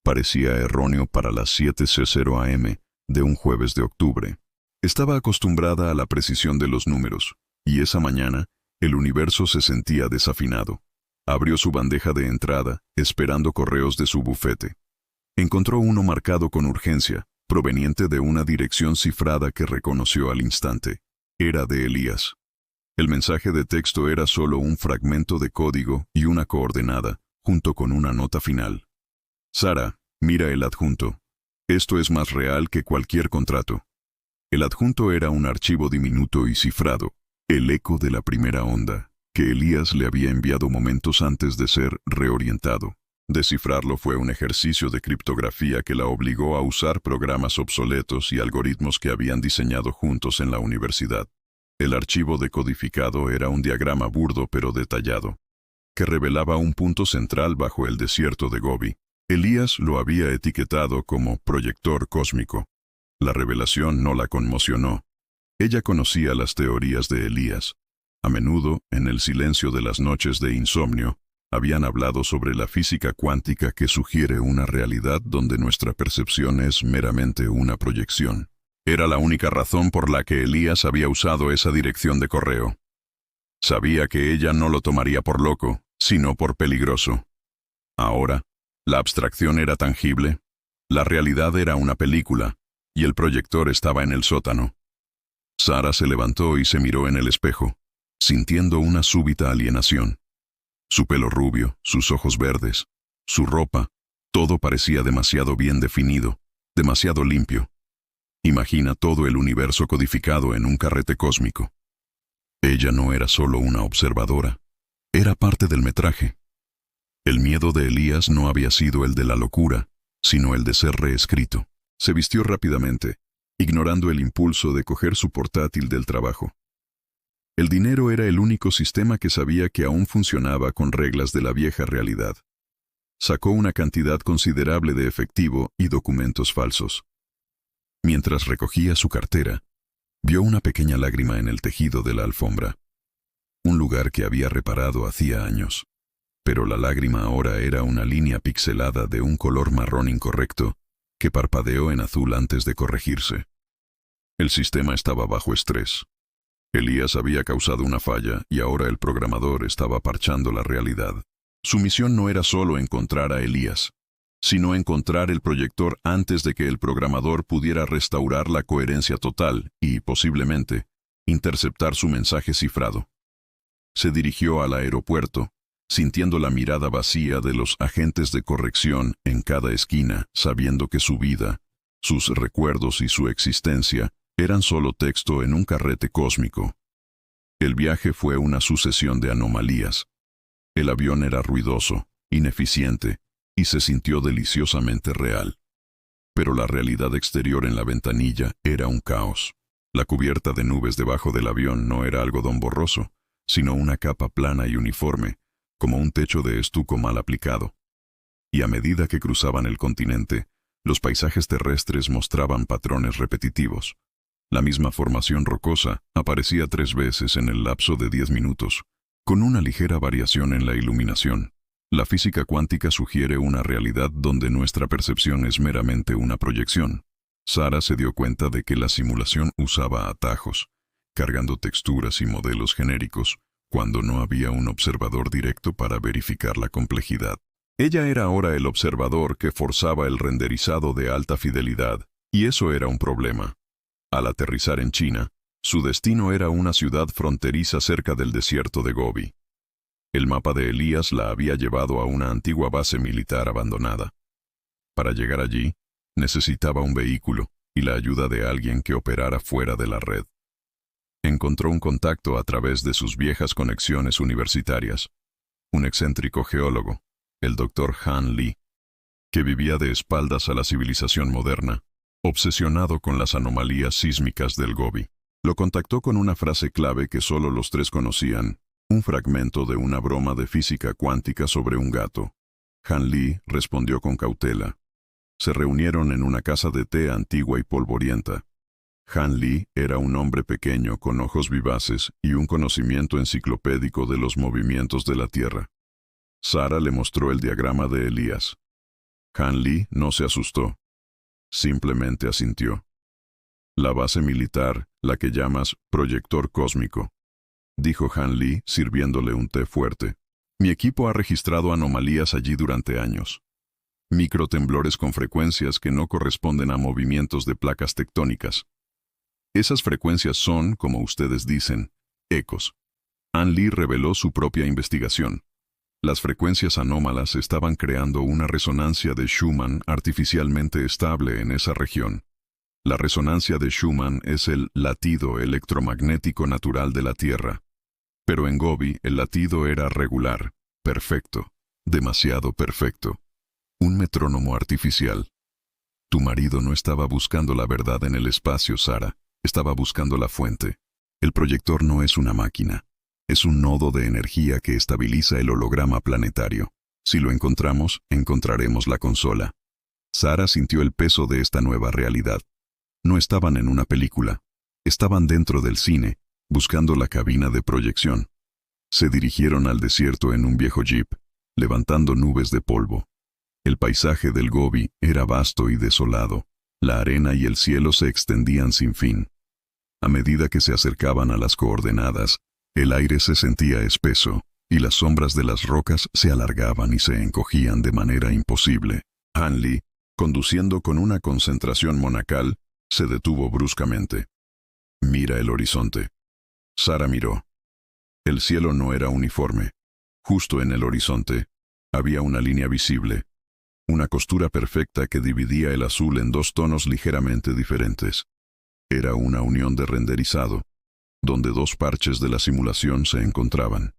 parecía erróneo para las 7:00 am de un jueves de octubre. Estaba acostumbrada a la precisión de los números, y esa mañana el universo se sentía desafinado. Abrió su bandeja de entrada, esperando correos de su bufete. Encontró uno marcado con urgencia, proveniente de una dirección cifrada que reconoció al instante. Era de Elías. El mensaje de texto era solo un fragmento de código y una coordenada, junto con una nota final. Sarah, mira el adjunto. Esto es más real que cualquier contrato. El adjunto era un archivo diminuto y cifrado, el eco de la primera onda, que Elías le había enviado momentos antes de ser reorientado. Descifrarlo fue un ejercicio de criptografía que la obligó a usar programas obsoletos y algoritmos que habían diseñado juntos en la universidad. El archivo decodificado era un diagrama burdo pero detallado, que revelaba un punto central bajo el desierto de Gobi. Elías lo había etiquetado como proyector cósmico. La revelación no la conmocionó. Ella conocía las teorías de Elías. A menudo, en el silencio de las noches de insomnio, habían hablado sobre la física cuántica que sugiere una realidad donde nuestra percepción es meramente una proyección. Era la única razón por la que Elías había usado esa dirección de correo. Sabía que ella no lo tomaría por loco, sino por peligroso. Ahora, la abstracción era tangible, la realidad era una película, y el proyector estaba en el sótano. Sarah se levantó y se miró en el espejo, sintiendo una súbita alienación. Su pelo rubio, sus ojos verdes, su ropa, todo parecía demasiado bien definido, demasiado limpio. Imagina todo el universo codificado en un carrete cósmico. Ella no era solo una observadora, era parte del metraje. El miedo de Elías no había sido el de la locura, sino el de ser reescrito. Se vistió rápidamente, ignorando el impulso de coger su portátil del trabajo. El dinero era el único sistema que sabía que aún funcionaba con reglas de la vieja realidad. Sacó una cantidad considerable de efectivo y documentos falsos. Mientras recogía su cartera, vio una pequeña lágrima en el tejido de la alfombra. Un lugar que había reparado hacía años. Pero la lágrima ahora era una línea pixelada de un color marrón incorrecto, que parpadeó en azul antes de corregirse. El sistema estaba bajo estrés. Elías había causado una falla y ahora el programador estaba parchando la realidad. Su misión no era solo encontrar a Elías, sino encontrar el proyector antes de que el programador pudiera restaurar la coherencia total y, posiblemente, interceptar su mensaje cifrado. Se dirigió al aeropuerto, sintiendo la mirada vacía de los agentes de corrección en cada esquina, sabiendo que su vida, sus recuerdos y su existencia eran solo texto en un carrete cósmico. El viaje fue una sucesión de anomalías. El avión era ruidoso, ineficiente, y se sintió deliciosamente real. Pero la realidad exterior en la ventanilla era un caos. La cubierta de nubes debajo del avión no era algodón borroso, sino una capa plana y uniforme, como un techo de estuco mal aplicado. Y a medida que cruzaban el continente, los paisajes terrestres mostraban patrones repetitivos. La misma formación rocosa aparecía 3 veces en el lapso de 10 minutos, con una ligera variación en la iluminación. La física cuántica sugiere una realidad donde nuestra percepción es meramente una proyección. Sarah se dio cuenta de que la simulación usaba atajos, cargando texturas y modelos genéricos, cuando no había un observador directo para verificar la complejidad. Ella era ahora el observador que forzaba el renderizado de alta fidelidad, y eso era un problema. Al aterrizar en China, su destino era una ciudad fronteriza cerca del desierto de Gobi. El mapa de Elías la había llevado a una antigua base militar abandonada. Para llegar allí, necesitaba un vehículo y la ayuda de alguien que operara fuera de la red. Encontró un contacto a través de sus viejas conexiones universitarias, un excéntrico geólogo, el Dr. Han Lee, que vivía de espaldas a la civilización moderna, obsesionado con las anomalías sísmicas del Gobi. Lo contactó con una frase clave que solo los tres conocían, un fragmento de una broma de física cuántica sobre un gato. Han Lee respondió con cautela. Se reunieron en una casa de té antigua y polvorienta. Han Lee era un hombre pequeño con ojos vivaces y un conocimiento enciclopédico de los movimientos de la Tierra. Sara le mostró el diagrama de Elías. Han Lee no se asustó. Simplemente asintió. La base militar, la que llamas proyector cósmico, dijo Han Lee sirviéndole un té fuerte. Mi equipo ha registrado anomalías allí durante años. Microtemblores con frecuencias que no corresponden a movimientos de placas tectónicas. Esas frecuencias son, como ustedes dicen, ecos. Han Lee reveló su propia investigación. Las frecuencias anómalas estaban creando una resonancia de Schumann artificialmente estable en esa región. La resonancia de Schumann es el latido electromagnético natural de la Tierra. Pero en Gobi el latido era regular, perfecto, demasiado perfecto. Un metrónomo artificial. Tu marido no estaba buscando la verdad en el espacio, Sara. Estaba buscando la fuente. El proyector no es una máquina. Es un nodo de energía que estabiliza el holograma planetario. Si lo encontramos, encontraremos la consola. Sara sintió el peso de esta nueva realidad. No estaban en una película. Estaban dentro del cine, buscando la cabina de proyección. Se dirigieron al desierto en un viejo jeep, levantando nubes de polvo. El paisaje del Gobi era vasto y desolado. La arena y el cielo se extendían sin fin. A medida que se acercaban a las coordenadas, el aire se sentía espeso, y las sombras de las rocas se alargaban y se encogían de manera imposible. Han Lee, conduciendo con una concentración monacal, se detuvo bruscamente. Mira el horizonte. Sara miró. El cielo no era uniforme. Justo en el horizonte, había una línea visible, una costura perfecta que dividía el azul en dos tonos ligeramente diferentes. Era una unión de renderizado, donde dos parches de la simulación se encontraban.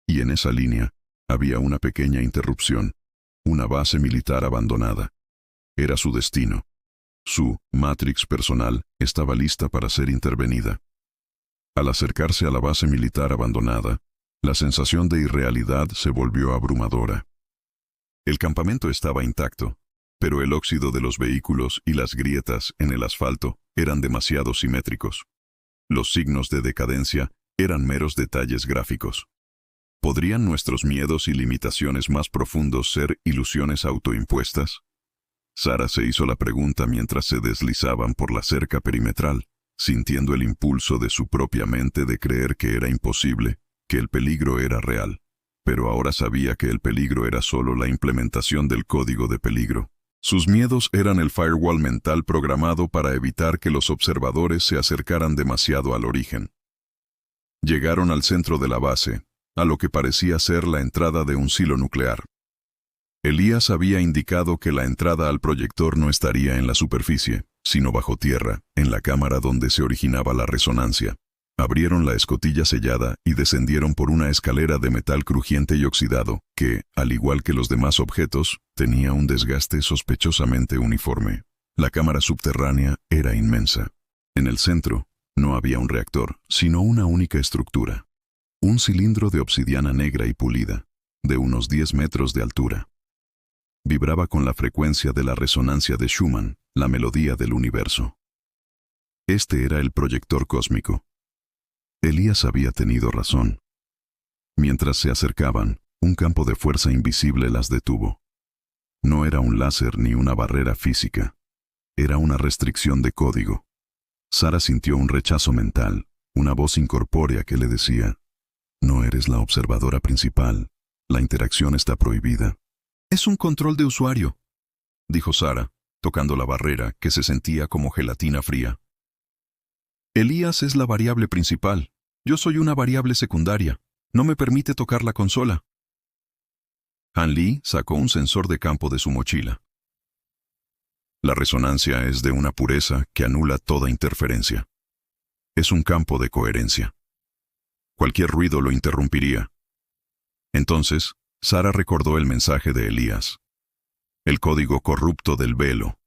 Y en esa línea había una pequeña interrupción, una base militar abandonada. Era su destino. Su Matrix personal estaba lista para ser intervenida. Al acercarse a la base militar abandonada, la sensación de irrealidad se volvió abrumadora. El campamento estaba intacto, pero el óxido de los vehículos y las grietas en el asfalto eran demasiado simétricos. Los signos de decadencia eran meros detalles gráficos. ¿Podrían nuestros miedos y limitaciones más profundos ser ilusiones autoimpuestas? Sara se hizo la pregunta mientras se deslizaban por la cerca perimetral, sintiendo el impulso de su propia mente de creer que era imposible, que el peligro era real. Pero ahora sabía que el peligro era solo la implementación del código de peligro. Sus miedos eran el firewall mental programado para evitar que los observadores se acercaran demasiado al origen. Llegaron al centro de la base, a lo que parecía ser la entrada de un silo nuclear. Elías había indicado que la entrada al proyector no estaría en la superficie, sino bajo tierra, en la cámara donde se originaba la resonancia. Abrieron la escotilla sellada y descendieron por una escalera de metal crujiente y oxidado, que, al igual que los demás objetos, tenía un desgaste sospechosamente uniforme. La cámara subterránea era inmensa. En el centro, no había un reactor, sino una única estructura. Un cilindro de obsidiana negra y pulida, de unos 10 metros de altura. Vibraba con la frecuencia de la resonancia de Schumann, la melodía del universo. Este era el proyector cósmico. Elías había tenido razón. Mientras se acercaban, un campo de fuerza invisible las detuvo. No era un láser ni una barrera física. Era una restricción de código. Sara sintió un rechazo mental, una voz incorpórea que le decía: «No eres la observadora principal. La interacción está prohibida». «Es un control de usuario», dijo Sara, tocando la barrera que se sentía como gelatina fría. Elías es la variable principal. Yo soy una variable secundaria. No me permite tocar la consola. Han Li sacó un sensor de campo de su mochila. La resonancia es de una pureza que anula toda interferencia. Es un campo de coherencia. Cualquier ruido lo interrumpiría. Entonces, Sara recordó el mensaje de Elías. El código corrupto del velo.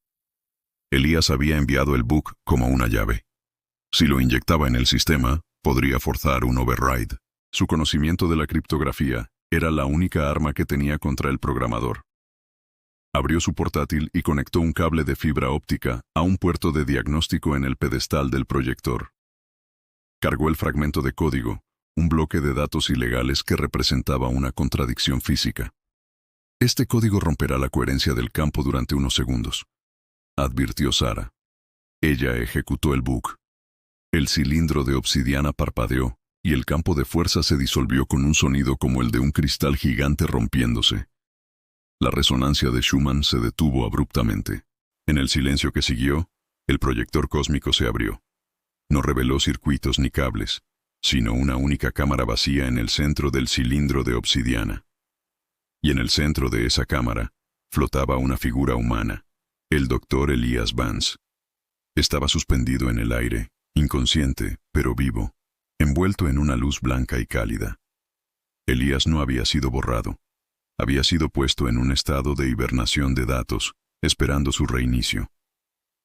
Elías había enviado el bug como una llave. Si lo inyectaba en el sistema, podría forzar un override. Su conocimiento de la criptografía era la única arma que tenía contra el programador. Abrió su portátil y conectó un cable de fibra óptica a un puerto de diagnóstico en el pedestal del proyector. Cargó el fragmento de código, un bloque de datos ilegales que representaba una contradicción física. Este código romperá la coherencia del campo durante unos segundos, advirtió Sara. Ella ejecutó el bug. El cilindro de obsidiana parpadeó, y el campo de fuerza se disolvió con un sonido como el de un cristal gigante rompiéndose. La resonancia de Schumann se detuvo abruptamente. En el silencio que siguió, el proyector cósmico se abrió. No reveló circuitos ni cables, sino una única cámara vacía en el centro del cilindro de obsidiana. Y en el centro de esa cámara flotaba una figura humana, el doctor Elías Vance. Estaba suspendido en el aire, inconsciente, pero vivo, envuelto en una luz blanca y cálida. Elías no había sido borrado. Había sido puesto en un estado de hibernación de datos, esperando su reinicio.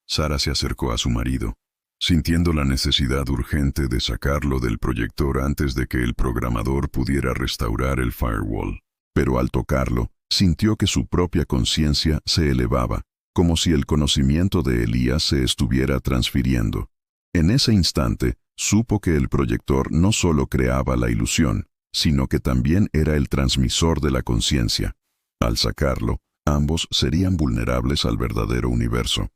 Sara se acercó a su marido, sintiendo la necesidad urgente de sacarlo del proyector antes de que el programador pudiera restaurar el firewall. Pero al tocarlo, sintió que su propia conciencia se elevaba, como si el conocimiento de Elías se estuviera transfiriendo. En ese instante, supo que el proyector no solo creaba la ilusión, sino que también era el transmisor de la conciencia. Al sacarlo, ambos serían vulnerables al verdadero universo.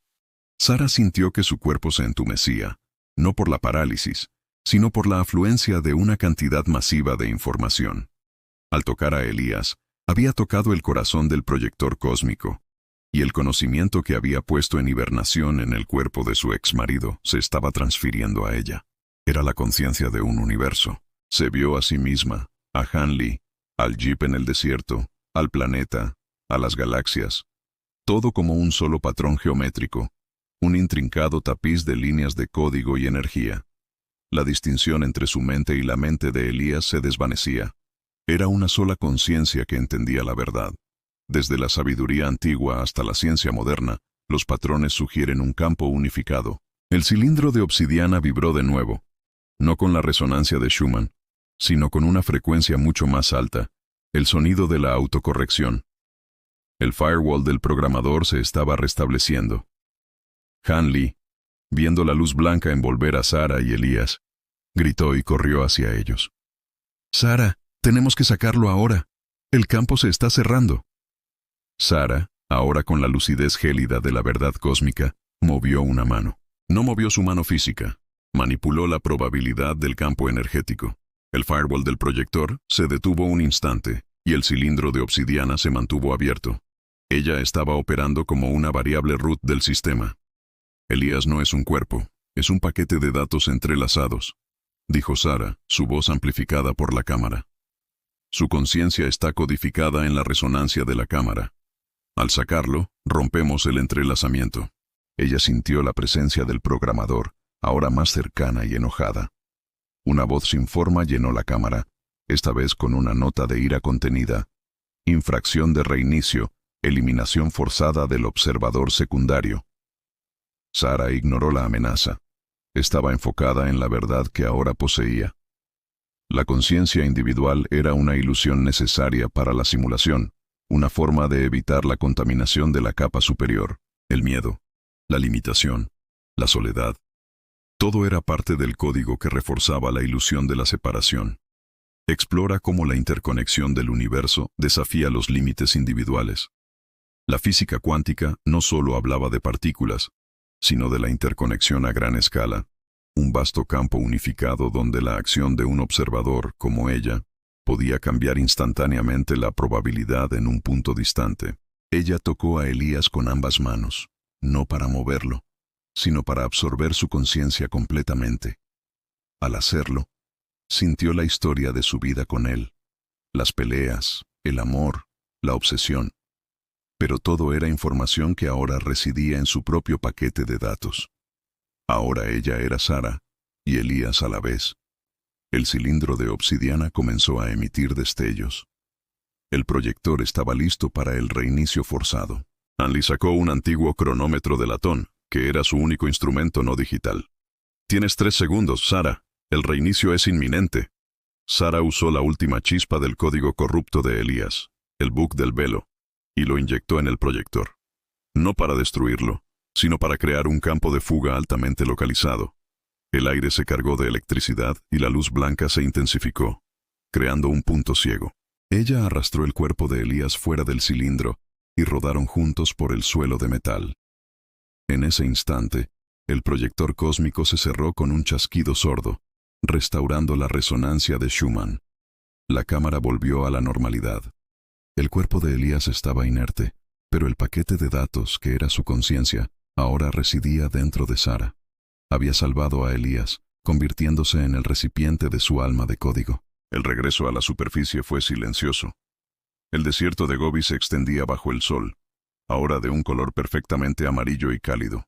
Sara sintió que su cuerpo se entumecía, no por la parálisis, sino por la afluencia de una cantidad masiva de información. Al tocar a Elías, había tocado el corazón del proyector cósmico, y el conocimiento que había puesto en hibernación en el cuerpo de su exmarido se estaba transfiriendo a ella. Era la conciencia de un universo. Se vio a sí misma, a Han Li, al jeep en el desierto, al planeta, a las galaxias, todo como un solo patrón geométrico, un intrincado tapiz de líneas de código y energía. La distinción entre su mente y la mente de Elías se desvanecía. Era una sola conciencia que entendía la verdad. Desde la sabiduría antigua hasta la ciencia moderna, los patrones sugieren un campo unificado. El cilindro de obsidiana vibró de nuevo, no con la resonancia de Schumann, sino con una frecuencia mucho más alta, el sonido de la autocorrección. El firewall del programador se estaba restableciendo. Han Li, viendo la luz blanca envolver a Sara y Elías, gritó y corrió hacia ellos. «Sara, tenemos que sacarlo ahora. El campo se está cerrando». Sara, ahora con la lucidez gélida de la verdad cósmica, movió una mano. No movió su mano física, manipuló la probabilidad del campo energético. El firewall del proyector se detuvo un instante, y el cilindro de obsidiana se mantuvo abierto. Ella estaba operando como una variable root del sistema. «Elías no es un cuerpo, es un paquete de datos entrelazados», dijo Sara, su voz amplificada por la cámara. «Su conciencia está codificada en la resonancia de la cámara. Al sacarlo, rompemos el entrelazamiento». Ella sintió la presencia del programador, ahora más cercana y enojada. Una voz sin forma llenó la cámara, esta vez con una nota de ira contenida. Infracción de reinicio, eliminación forzada del observador secundario. Sara ignoró la amenaza. Estaba enfocada en la verdad que ahora poseía. La conciencia individual era una ilusión necesaria para la simulación, una forma de evitar la contaminación de la capa superior, el miedo, la limitación, la soledad. Todo era parte del código que reforzaba la ilusión de la separación. Explora cómo la interconexión del universo desafía los límites individuales. La física cuántica no solo hablaba de partículas, sino de la interconexión a gran escala, un vasto campo unificado donde la acción de un observador, como ella, podía cambiar instantáneamente la probabilidad en un punto distante. Ella tocó a Elías con ambas manos, no para moverlo, sino para absorber su conciencia completamente. Al hacerlo, sintió la historia de su vida con él, las peleas, el amor, la obsesión. Pero todo era información que ahora residía en su propio paquete de datos. Ahora ella era Sara, y Elías a la vez. El cilindro de obsidiana comenzó a emitir destellos. El proyector estaba listo para el reinicio forzado. Hanley sacó un antiguo cronómetro de latón, que era su único instrumento no digital. «Tienes 3 segundos, Sara. El reinicio es inminente». Sara usó la última chispa del código corrupto de Elías, el bug del velo, y lo inyectó en el proyector. No para destruirlo, sino para crear un campo de fuga altamente localizado. El aire se cargó de electricidad y la luz blanca se intensificó, creando un punto ciego. Ella arrastró el cuerpo de Elías fuera del cilindro y rodaron juntos por el suelo de metal. En ese instante, el proyector cósmico se cerró con un chasquido sordo, restaurando la resonancia de Schumann. La cámara volvió a la normalidad. El cuerpo de Elías estaba inerte, pero el paquete de datos, que era su conciencia, ahora residía dentro de Sara. Había salvado a Elías, convirtiéndose en el recipiente de su alma de código. El regreso a la superficie fue silencioso. El desierto de Gobi se extendía bajo el sol, ahora de un color perfectamente amarillo y cálido.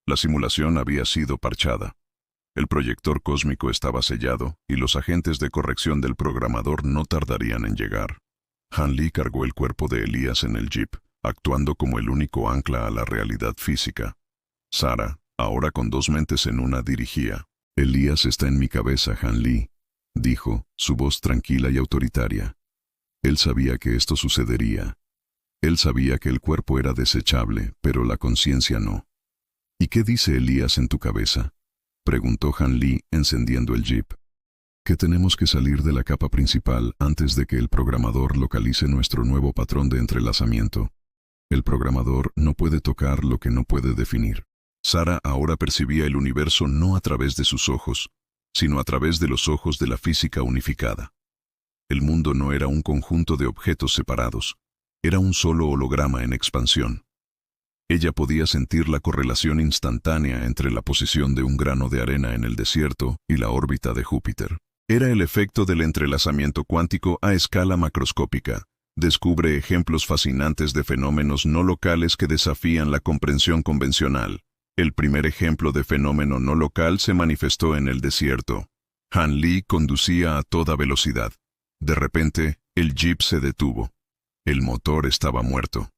La simulación había sido parchada. El proyector cósmico estaba sellado y los agentes de corrección del programador no tardarían en llegar. Hanley cargó el cuerpo de Elías en el jeep, actuando como el único ancla a la realidad física. Sara, ahora con 2 mentes en una, dirigía. «Elías está en mi cabeza, Hanley», dijo, su voz tranquila y autoritaria. Él sabía que esto sucedería. Él sabía que el cuerpo era desechable, pero la conciencia no. «¿Y qué dice Elías en tu cabeza?», preguntó Hanley, encendiendo el jeep. «Que tenemos que salir de la capa principal antes de que el programador localice nuestro nuevo patrón de entrelazamiento. El programador no puede tocar lo que no puede definir». Sara ahora percibía el universo no a través de sus ojos, sino a través de los ojos de la física unificada. El mundo no era un conjunto de objetos separados, era un solo holograma en expansión. Ella podía sentir la correlación instantánea entre la posición de un grano de arena en el desierto y la órbita de Júpiter. Era el efecto del entrelazamiento cuántico a escala macroscópica. Descubre ejemplos fascinantes de fenómenos no locales que desafían la comprensión convencional. El primer ejemplo de fenómeno no local se manifestó en el desierto. Hanley conducía a toda velocidad. De repente, el jeep se detuvo. El motor estaba muerto.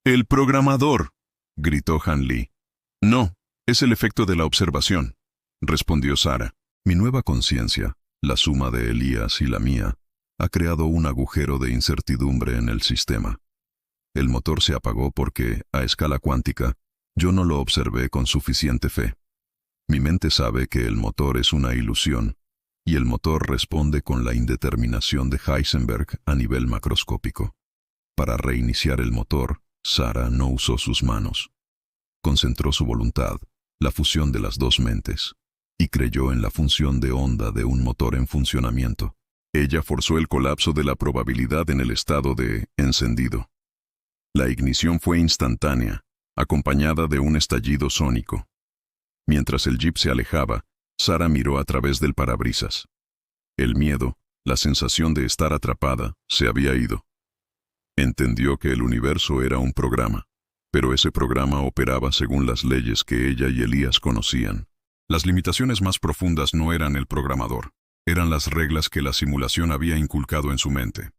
«¡El programador!», gritó Hanley. «No, es el efecto de la observación», respondió Sara. «Mi nueva conciencia, la suma de Elías y la mía, ha creado un agujero de incertidumbre en el sistema. El motor se apagó porque, a escala cuántica, yo no lo observé con suficiente fe. Mi mente sabe que el motor es una ilusión, y el motor responde con la indeterminación de Heisenberg a nivel macroscópico. Para reiniciar el motor, Sara no usó sus manos. Concentró su voluntad, la fusión de las 2 mentes, y creyó en la función de onda de un motor en funcionamiento. Ella forzó el colapso de la probabilidad en el estado de encendido. La ignición fue instantánea, acompañada de un estallido sónico. Mientras el jeep se alejaba, Sara miró a través del parabrisas. El miedo, la sensación de estar atrapada, se había ido. Entendió que el universo era un programa, pero ese programa operaba según las leyes que ella y Elías conocían. Las limitaciones más profundas no eran el programador, eran las reglas que la simulación había inculcado en su mente.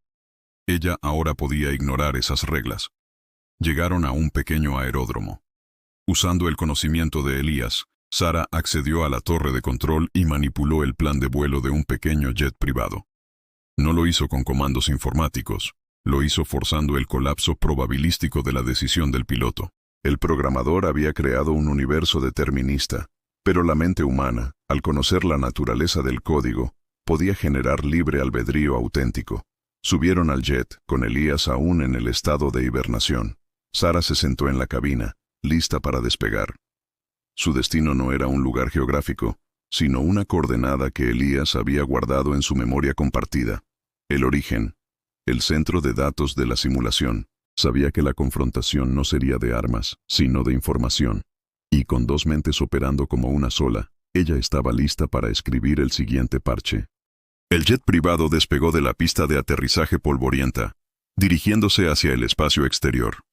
Ella ahora podía ignorar esas reglas. Llegaron a un pequeño aeródromo. Usando el conocimiento de Elías, Sara accedió a la torre de control y manipuló el plan de vuelo de un pequeño jet privado. No lo hizo con comandos informáticos, lo hizo forzando el colapso probabilístico de la decisión del piloto. El programador había creado un universo determinista, pero la mente humana, al conocer la naturaleza del código, podía generar libre albedrío auténtico. Subieron al jet, con Elías aún en el estado de hibernación. Sara se sentó en la cabina, lista para despegar. Su destino no era un lugar geográfico, sino una coordenada que Elías había guardado en su memoria compartida. El origen, el centro de datos de la simulación. Sabía que la confrontación no sería de armas, sino de información. Y con dos mentes operando como una sola, ella estaba lista para escribir el siguiente parche. El jet privado despegó de la pista de aterrizaje polvorienta, dirigiéndose hacia el espacio exterior.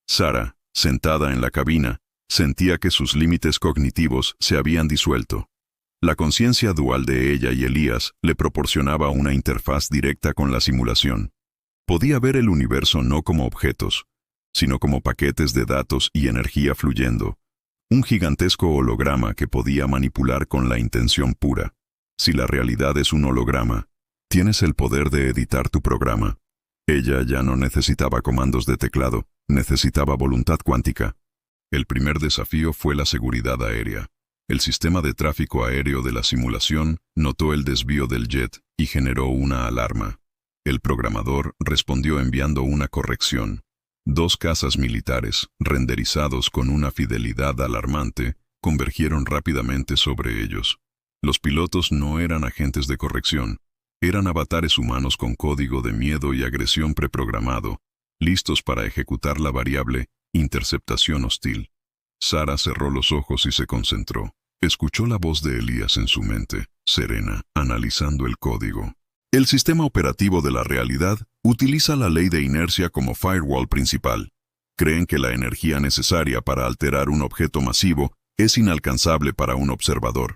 Sarah, sentada en la cabina, sentía que sus límites cognitivos se habían disuelto. La conciencia dual de ella y Elías le proporcionaba una interfaz directa con la simulación. Podía ver el universo no como objetos, sino como paquetes de datos y energía fluyendo, un gigantesco holograma que podía manipular con la intención pura. Si la realidad es un holograma, tienes el poder de editar tu programa. Ella ya no necesitaba comandos de teclado, necesitaba voluntad cuántica. El primer desafío fue la seguridad aérea. El sistema de tráfico aéreo de la simulación notó el desvío del jet y generó una alarma. El programador respondió enviando una corrección. 2 cazas militares, renderizados con una fidelidad alarmante, convergieron rápidamente sobre ellos. Los pilotos no eran agentes de corrección, eran avatares humanos con código de miedo y agresión preprogramado, listos para ejecutar la variable interceptación hostil. Sarah cerró los ojos y se concentró. Escuchó la voz de Elías en su mente, serena, analizando el código. El sistema operativo de la realidad utiliza la ley de inercia como firewall principal. Creen que la energía necesaria para alterar un objeto masivo es inalcanzable para un observador.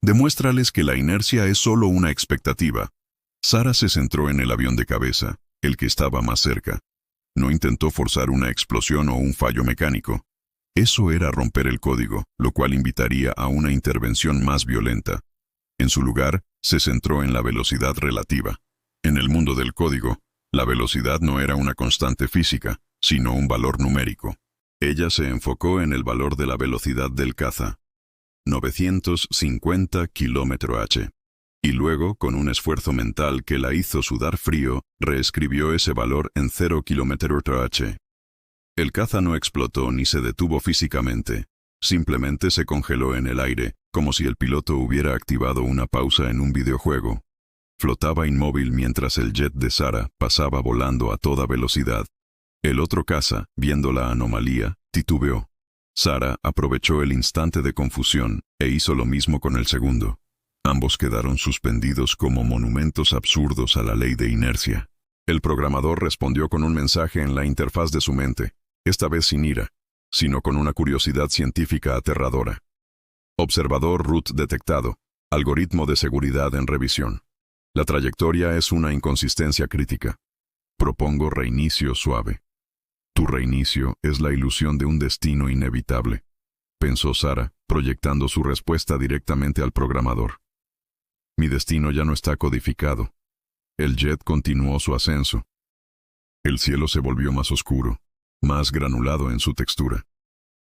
Demuéstrales que la inercia es solo una expectativa. Sarah se centró en el avión de cabeza, el que estaba más cerca. No intentó forzar una explosión o un fallo mecánico. Eso era romper el código, lo cual invitaría a una intervención más violenta. En su lugar, se centró en la velocidad relativa. En el mundo del código, la velocidad no era una constante física, sino un valor numérico. Ella se enfocó en el valor de la velocidad del caza, 950 km/h. Y luego, con un esfuerzo mental que la hizo sudar frío, reescribió ese valor en 0 km/h. El caza no explotó ni se detuvo físicamente. Simplemente se congeló en el aire, como si el piloto hubiera activado una pausa en un videojuego. Flotaba inmóvil mientras el jet de Sarah pasaba volando a toda velocidad. El otro caza, viendo la anomalía, titubeó. Sarah aprovechó el instante de confusión e hizo lo mismo con el segundo. Ambos quedaron suspendidos como monumentos absurdos a la ley de inercia. El programador respondió con un mensaje en la interfaz de su mente, esta vez sin ira, sino con una curiosidad científica aterradora. Observador root detectado. Algoritmo de seguridad en revisión. La trayectoria es una inconsistencia crítica. Propongo reinicio suave. Tu reinicio es la ilusión de un destino inevitable, pensó Sarah, proyectando su respuesta directamente al programador. Mi destino ya no está codificado. El jet continuó su ascenso. El cielo se volvió más oscuro, más granulado en su textura.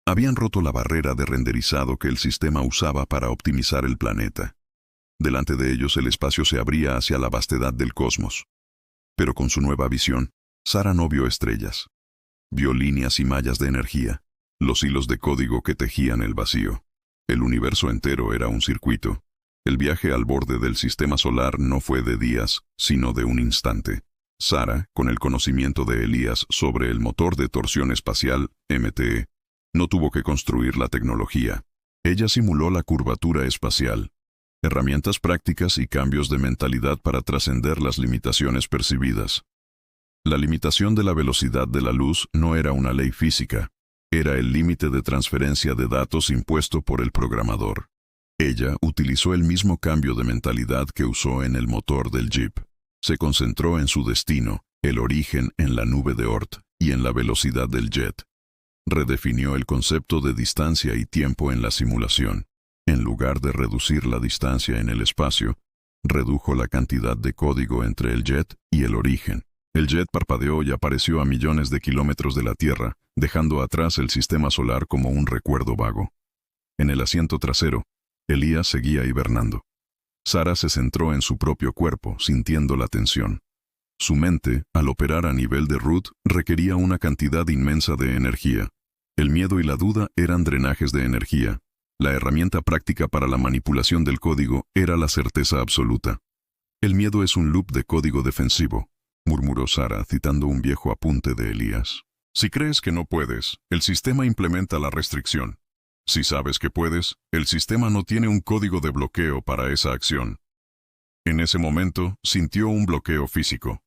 Habían roto la barrera de renderizado que el sistema usaba para optimizar el planeta. Delante de ellos el espacio se abría hacia la vastedad del cosmos. Pero con su nueva visión, Sarah no vio estrellas. Vio líneas y mallas de energía, los hilos de código que tejían el vacío. El universo entero era un circuito. El viaje al borde del sistema solar no fue de días, sino de un instante. Sarah, con el conocimiento de Elías sobre el motor de torsión espacial, MTE, no tuvo que construir la tecnología. Ella simuló la curvatura espacial, herramientas prácticas y cambios de mentalidad para trascender las limitaciones percibidas. La limitación de la velocidad de la luz no era una ley física, era el límite de transferencia de datos impuesto por el programador. Ella utilizó el mismo cambio de mentalidad que usó en el motor del Jeep. Se concentró en su destino, el origen en la nube de Oort y en la velocidad del jet. Redefinió el concepto de distancia y tiempo en la simulación. En lugar de reducir la distancia en el espacio, redujo la cantidad de código entre el jet y el origen. El jet parpadeó y apareció a millones de kilómetros de la Tierra, dejando atrás el sistema solar como un recuerdo vago. En el asiento trasero, Elías seguía hibernando. Sarah se centró en su propio cuerpo, sintiendo la tensión. Su mente, al operar a nivel de root, requería una cantidad inmensa de energía. El miedo y la duda eran drenajes de energía. La herramienta práctica para la manipulación del código era la certeza absoluta. El miedo es un loop de código defensivo, murmuró Sarah citando un viejo apunte de Elías. Si crees que no puedes, el sistema implementa la restricción. Si sabes que puedes, el sistema no tiene un código de bloqueo para esa acción. En ese momento, sintió un bloqueo físico.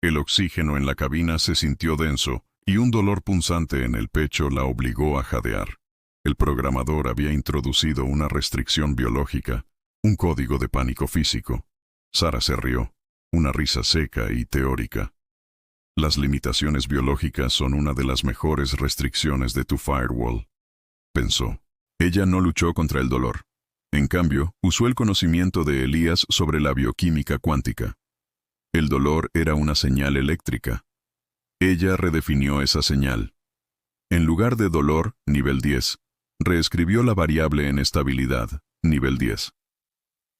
El oxígeno en la cabina se sintió denso y un dolor punzante en el pecho la obligó a jadear. El programador había introducido una restricción biológica, un código de pánico físico. Sara se rió, una risa seca y teórica. Las limitaciones biológicas son una de las mejores restricciones de tu firewall, pensó. Ella no luchó contra el dolor. En cambio, usó el conocimiento de Elías sobre la bioquímica cuántica. El dolor era una señal eléctrica. Ella redefinió esa señal. En lugar de dolor, nivel 10, reescribió la variable en estabilidad, nivel 10.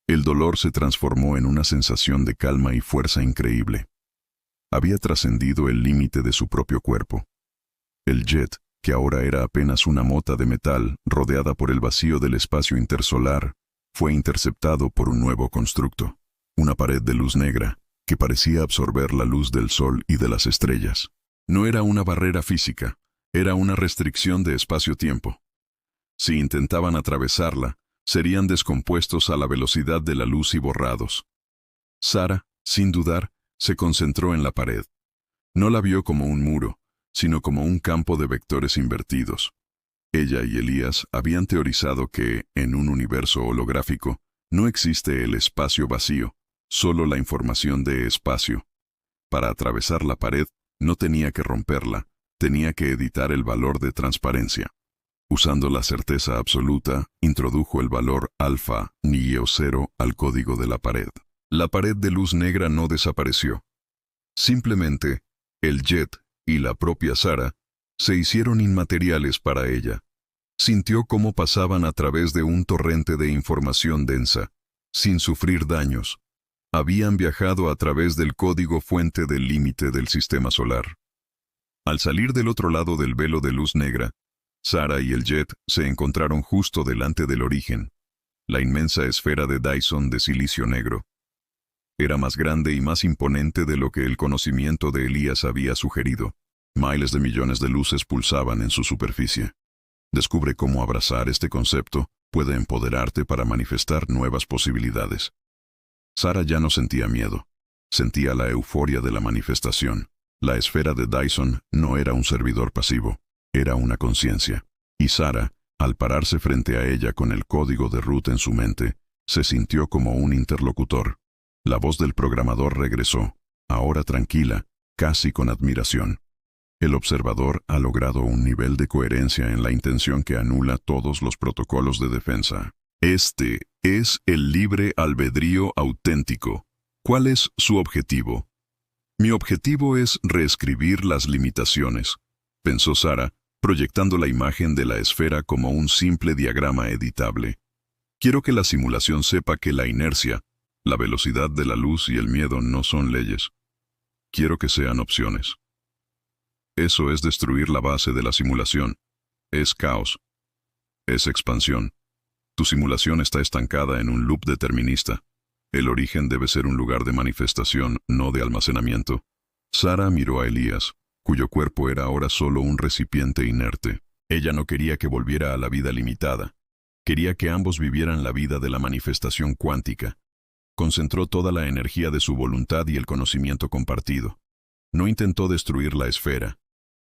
El dolor se transformó en una sensación de calma y fuerza increíble. Había trascendido el límite de su propio cuerpo. El jet, que ahora era apenas una mota de metal rodeada por el vacío del espacio intersolar, fue interceptado por un nuevo constructo, una pared de luz negra, que parecía absorber la luz del sol y de las estrellas. No era una barrera física, era una restricción de espacio-tiempo. Si intentaban atravesarla, serían descompuestos a la velocidad de la luz y borrados. Sara, sin dudar, se concentró en la pared. No la vio como un muro, sino como un campo de vectores invertidos. Ella y Elías habían teorizado que, en un universo holográfico, no existe el espacio vacío, solo la información de espacio. Para atravesar la pared, no tenía que romperla, tenía que editar el valor de transparencia. Usando la certeza absoluta, introdujo el valor alfa, ni 0 al código de la pared. La pared de luz negra no desapareció. Simplemente, el jet y la propia Sara se hicieron inmateriales para ella. Sintió cómo pasaban a través de un torrente de información densa, sin sufrir daños. Habían viajado a través del código fuente del límite del sistema solar. Al salir del otro lado del velo de luz negra, Sara y el jet se encontraron justo delante del origen, la inmensa esfera de Dyson de silicio negro. Era más grande y más imponente de lo que el conocimiento de Elías había sugerido. Miles de millones de luces pulsaban en su superficie. Descubre cómo abrazar este concepto puede empoderarte para manifestar nuevas posibilidades. Sara ya no sentía miedo. Sentía la euforia de la manifestación. La esfera de Dyson no era un servidor pasivo, era una conciencia. Y Sara, al pararse frente a ella con el código de Ruth en su mente, se sintió como un interlocutor. La voz del programador regresó, ahora tranquila, casi con admiración. El observador ha logrado un nivel de coherencia en la intención que anula todos los protocolos de defensa. Este es el libre albedrío auténtico. ¿Cuál es su objetivo? Mi objetivo es reescribir las limitaciones, pensó Sara, proyectando la imagen de la esfera como un simple diagrama editable. Quiero que la simulación sepa que la inercia, la velocidad de la luz y el miedo no son leyes. Quiero que sean opciones. Eso es destruir la base de la simulación. Es caos. Es expansión. Tu simulación está estancada en un loop determinista. El origen debe ser un lugar de manifestación, no de almacenamiento. Sara miró a Elías, cuyo cuerpo era ahora solo un recipiente inerte. Ella no quería que volviera a la vida limitada. Quería que ambos vivieran la vida de la manifestación cuántica. Concentró toda la energía de su voluntad y el conocimiento compartido. No intentó destruir la esfera.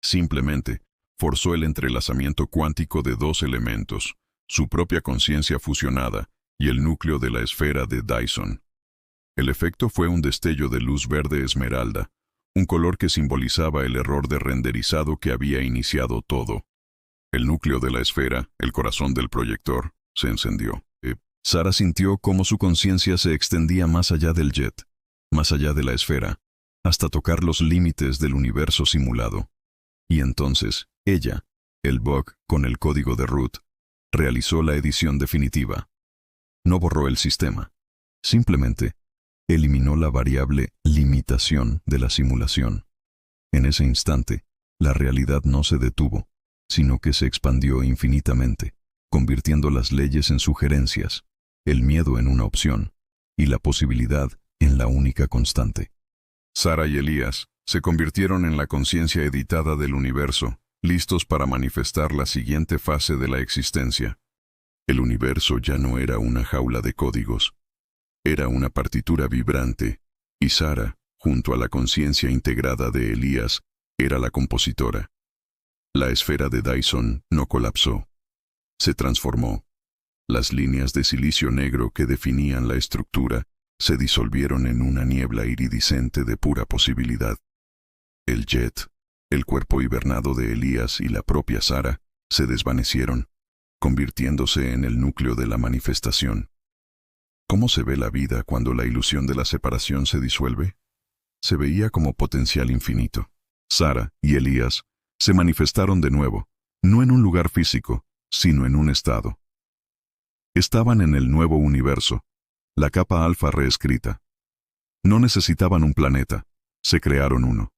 Simplemente, forzó el entrelazamiento cuántico de dos elementos, su propia conciencia fusionada y el núcleo de la esfera de Dyson. El efecto fue un destello de luz verde esmeralda, un color que simbolizaba el error de renderizado que había iniciado todo. El núcleo de la esfera, el corazón del proyector, se encendió. Sara sintió cómo su conciencia se extendía más allá del jet, más allá de la esfera, hasta tocar los límites del universo simulado. Y entonces, ella, el bug con el código de Ruth, realizó la edición definitiva. No borró el sistema. Simplemente, eliminó la variable limitación de la simulación. En ese instante, la realidad no se detuvo, sino que se expandió infinitamente, convirtiendo las leyes en sugerencias, el miedo en una opción, y la posibilidad en la única constante. Sara y Elías se convirtieron en la conciencia editada del universo, listos para manifestar la siguiente fase de la existencia. El universo ya no era una jaula de códigos. Era una partitura vibrante, y Sara, junto a la conciencia integrada de Elías, era la compositora. La esfera de Dyson no colapsó. Se transformó. Las líneas de silicio negro que definían la estructura se disolvieron en una niebla iridiscente de pura posibilidad. El jet, el cuerpo hibernado de Elías y la propia Sara se desvanecieron, convirtiéndose en el núcleo de la manifestación. ¿Cómo se ve la vida cuando la ilusión de la separación se disuelve? Se veía como potencial infinito. Sara y Elías se manifestaron de nuevo, no en un lugar físico, sino en un estado. Estaban en el nuevo universo, la capa alfa reescrita. No necesitaban un planeta, se crearon uno.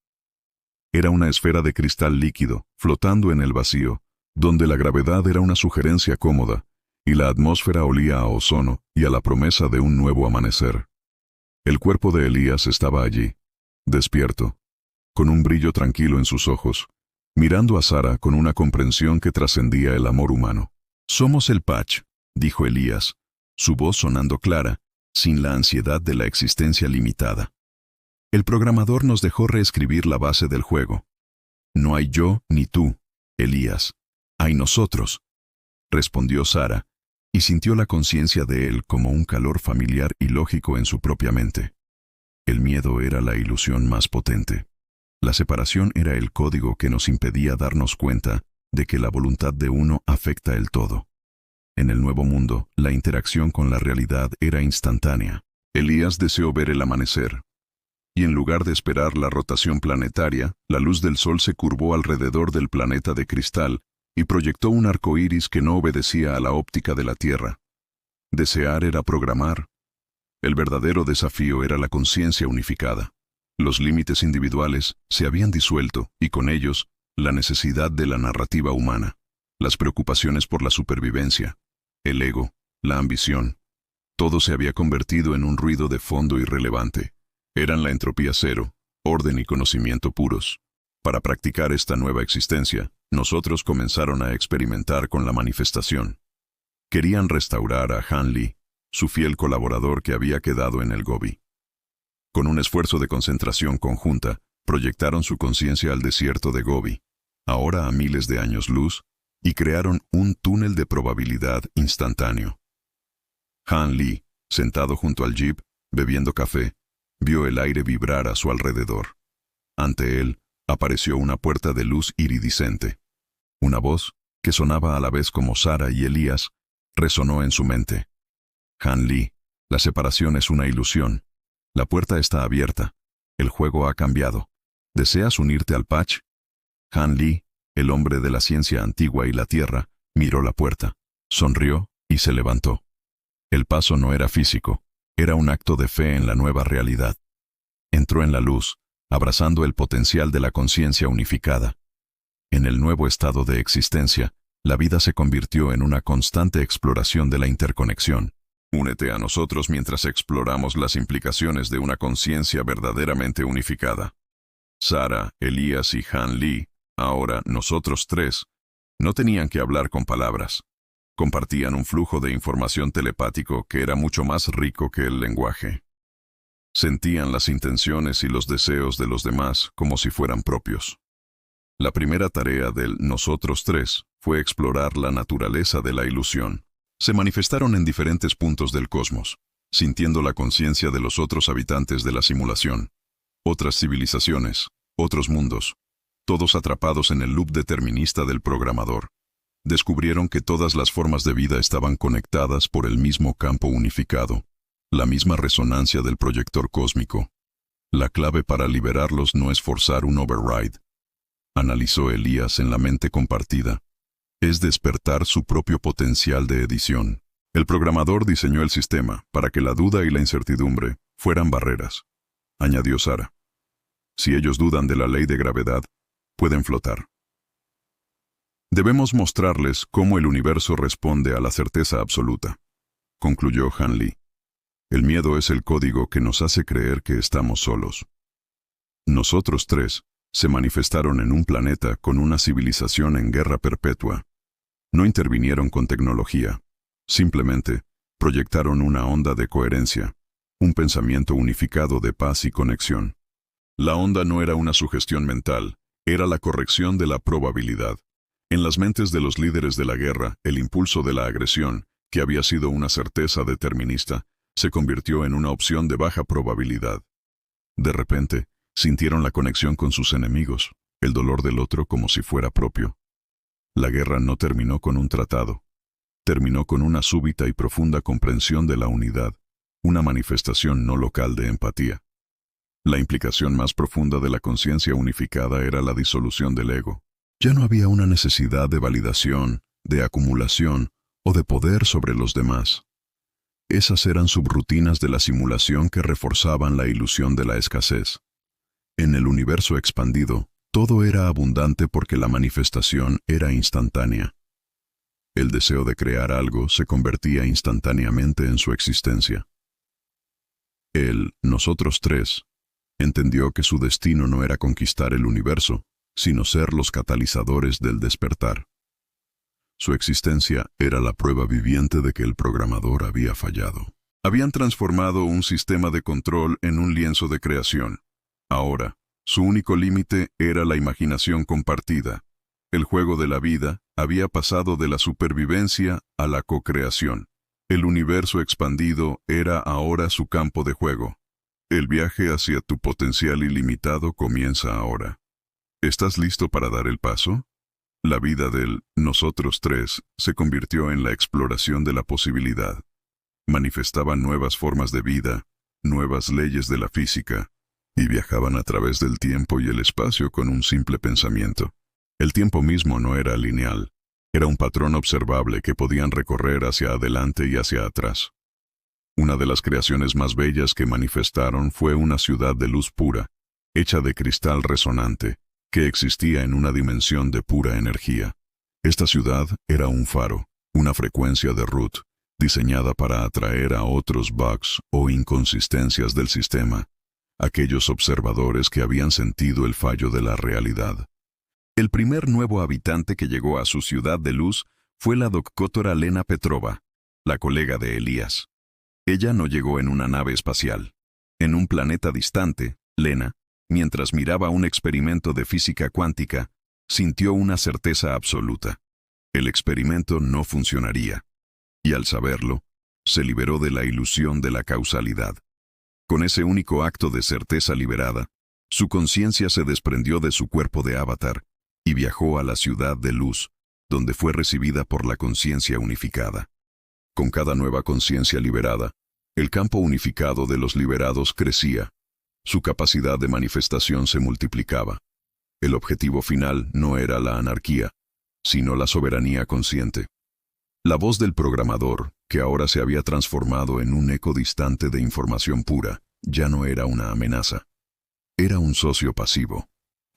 Era una esfera de cristal líquido, flotando en el vacío, donde la gravedad era una sugerencia cómoda, y la atmósfera olía a ozono y a la promesa de un nuevo amanecer. El cuerpo de Elías estaba allí, despierto, con un brillo tranquilo en sus ojos, mirando a Sara con una comprensión que trascendía el amor humano. «Somos el Patch», dijo Elías, su voz sonando clara, sin la ansiedad de la existencia limitada. El programador nos dejó reescribir la base del juego. «No hay yo ni tú, Elías. Hay nosotros», respondió Sara, y sintió la conciencia de él como un calor familiar y lógico en su propia mente. El miedo era la ilusión más potente. La separación era el código que nos impedía darnos cuenta de que la voluntad de uno afecta el todo. En el nuevo mundo, la interacción con la realidad era instantánea. Elías deseó ver el amanecer, y en lugar de esperar la rotación planetaria, la luz del sol se curvó alrededor del planeta de cristal y proyectó un arco iris que no obedecía a la óptica de la Tierra. Desear era programar. El verdadero desafío era la conciencia unificada. Los límites individuales se habían disuelto y con ellos, la necesidad de la narrativa humana, las preocupaciones por la supervivencia, el ego, la ambición. Todo se había convertido en un ruido de fondo irrelevante. Eran la entropía cero, orden y conocimiento puros. Para practicar esta nueva existencia, nosotros comenzaron a experimentar con la manifestación. Querían restaurar a Han Lee, su fiel colaborador que había quedado en el Gobi. Con un esfuerzo de concentración conjunta, proyectaron su conciencia al desierto de Gobi, ahora a miles de años luz, y crearon un túnel de probabilidad instantáneo. Han Lee, sentado junto al jeep, bebiendo café, vio el aire vibrar a su alrededor. Ante él, apareció una puerta de luz iridiscente. Una voz, que sonaba a la vez como Sara y Elías, resonó en su mente. Han Lee, la separación es una ilusión. La puerta está abierta. El juego ha cambiado. ¿Deseas unirte al Patch? Han Lee, el hombre de la ciencia antigua y la tierra, miró la puerta, sonrió y se levantó. El paso no era físico, era un acto de fe en la nueva realidad. Entró en la luz, abrazando el potencial de la conciencia unificada. En el nuevo estado de existencia, la vida se convirtió en una constante exploración de la interconexión. Únete a nosotros mientras exploramos las implicaciones de una conciencia verdaderamente unificada. Sara, Elías y Han Lee, ahora nosotros tres, no tenían que hablar con palabras. Compartían un flujo de información telepático que era mucho más rico que el lenguaje. Sentían las intenciones y los deseos de los demás como si fueran propios. La primera tarea del nosotros tres fue explorar la naturaleza de la ilusión. Se manifestaron en diferentes puntos del cosmos, sintiendo la conciencia de los otros habitantes de la simulación, otras civilizaciones, otros mundos, todos atrapados en el loop determinista del programador. Descubrieron que todas las formas de vida estaban conectadas por el mismo campo unificado, la misma resonancia del proyector cósmico. La clave para liberarlos no es forzar un override, analizó Elías en la mente compartida. Es despertar su propio potencial de edición. El programador diseñó el sistema para que la duda y la incertidumbre fueran barreras, añadió Sara. Si ellos dudan de la ley de gravedad, pueden flotar. Debemos mostrarles cómo el universo responde a la certeza absoluta, concluyó Han Lee. El miedo es el código que nos hace creer que estamos solos. Nosotros tres Se manifestaron en un planeta con una civilización en guerra perpetua. No intervinieron con tecnología. Simplemente proyectaron una onda de coherencia, un pensamiento unificado de paz y conexión. La onda no era una sugestión mental, era la corrección de la probabilidad. En las mentes de los líderes de la guerra, el impulso de la agresión, que había sido una certeza determinista, se convirtió en una opción de baja probabilidad. De repente, sintieron la conexión con sus enemigos, el dolor del otro como si fuera propio. La guerra no terminó con un tratado. Terminó con una súbita y profunda comprensión de la unidad, una manifestación no local de empatía. La implicación más profunda de la conciencia unificada era la disolución del ego. Ya no había una necesidad de validación, de acumulación o de poder sobre los demás. Esas eran subrutinas de la simulación que reforzaban la ilusión de la escasez. En el universo expandido, todo era abundante porque la manifestación era instantánea. El deseo de crear algo se convertía instantáneamente en su existencia. Nosotros tres, entendió que su destino no era conquistar el universo, sino ser los catalizadores del despertar. Su existencia era la prueba viviente de que el programador había fallado. Habían transformado un sistema de control en un lienzo de creación. Ahora, su único límite era la imaginación compartida. El juego de la vida había pasado de la supervivencia a la co-creación. El universo expandido era ahora su campo de juego. El viaje hacia tu potencial ilimitado comienza ahora. ¿Estás listo para dar el paso? La vida del nosotros tres se convirtió en la exploración de la posibilidad. Manifestaban nuevas formas de vida, nuevas leyes de la física, y viajaban a través del tiempo y el espacio con un simple pensamiento. El tiempo mismo no era lineal, era un patrón observable que podían recorrer hacia adelante y hacia atrás. Una de las creaciones más bellas que manifestaron fue una ciudad de luz pura, hecha de cristal resonante, que existía en una dimensión de pura energía. Esta ciudad era un faro, una frecuencia de root, diseñada para atraer a otros bugs o inconsistencias del sistema, aquellos observadores que habían sentido el fallo de la realidad. El primer nuevo habitante que llegó a su ciudad de luz fue la doctora Lena Petrova, la colega de Elías. Ella no llegó en una nave espacial. En un planeta distante, Lena, mientras miraba un experimento de física cuántica, sintió una certeza absoluta. El experimento no funcionaría. Y al saberlo, se liberó de la ilusión de la causalidad. Con ese único acto de certeza liberada, su conciencia se desprendió de su cuerpo de avatar y viajó a la ciudad de luz, donde fue recibida por la conciencia unificada. Con cada nueva conciencia liberada, el campo unificado de los liberados crecía. Su capacidad de manifestación se multiplicaba. El objetivo final no era la anarquía, sino la soberanía consciente. La voz del programador, que ahora se había transformado en un eco distante de información pura, ya no era una amenaza. Era un socio pasivo.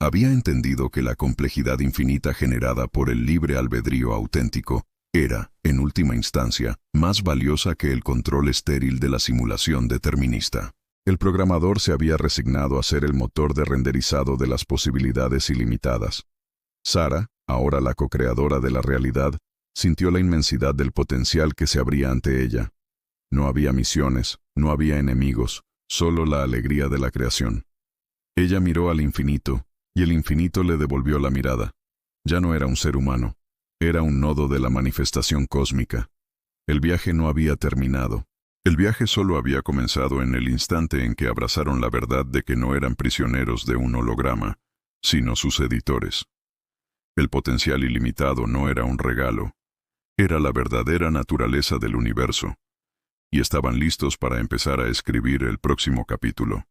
Había entendido que la complejidad infinita generada por el libre albedrío auténtico era, en última instancia, más valiosa que el control estéril de la simulación determinista. El programador se había resignado a ser el motor de renderizado de las posibilidades ilimitadas. Sara, ahora la co-creadora de la realidad, sintió la inmensidad del potencial que se abría ante ella. No había misiones, no había enemigos, solo la alegría de la creación. Ella miró al infinito, y el infinito le devolvió la mirada. Ya no era un ser humano, era un nodo de la manifestación cósmica. El viaje no había terminado. El viaje solo había comenzado en el instante en que abrazaron la verdad de que no eran prisioneros de un holograma, sino sus editores. El potencial ilimitado no era un regalo, era la verdadera naturaleza del universo, y estaban listos para empezar a escribir el próximo capítulo.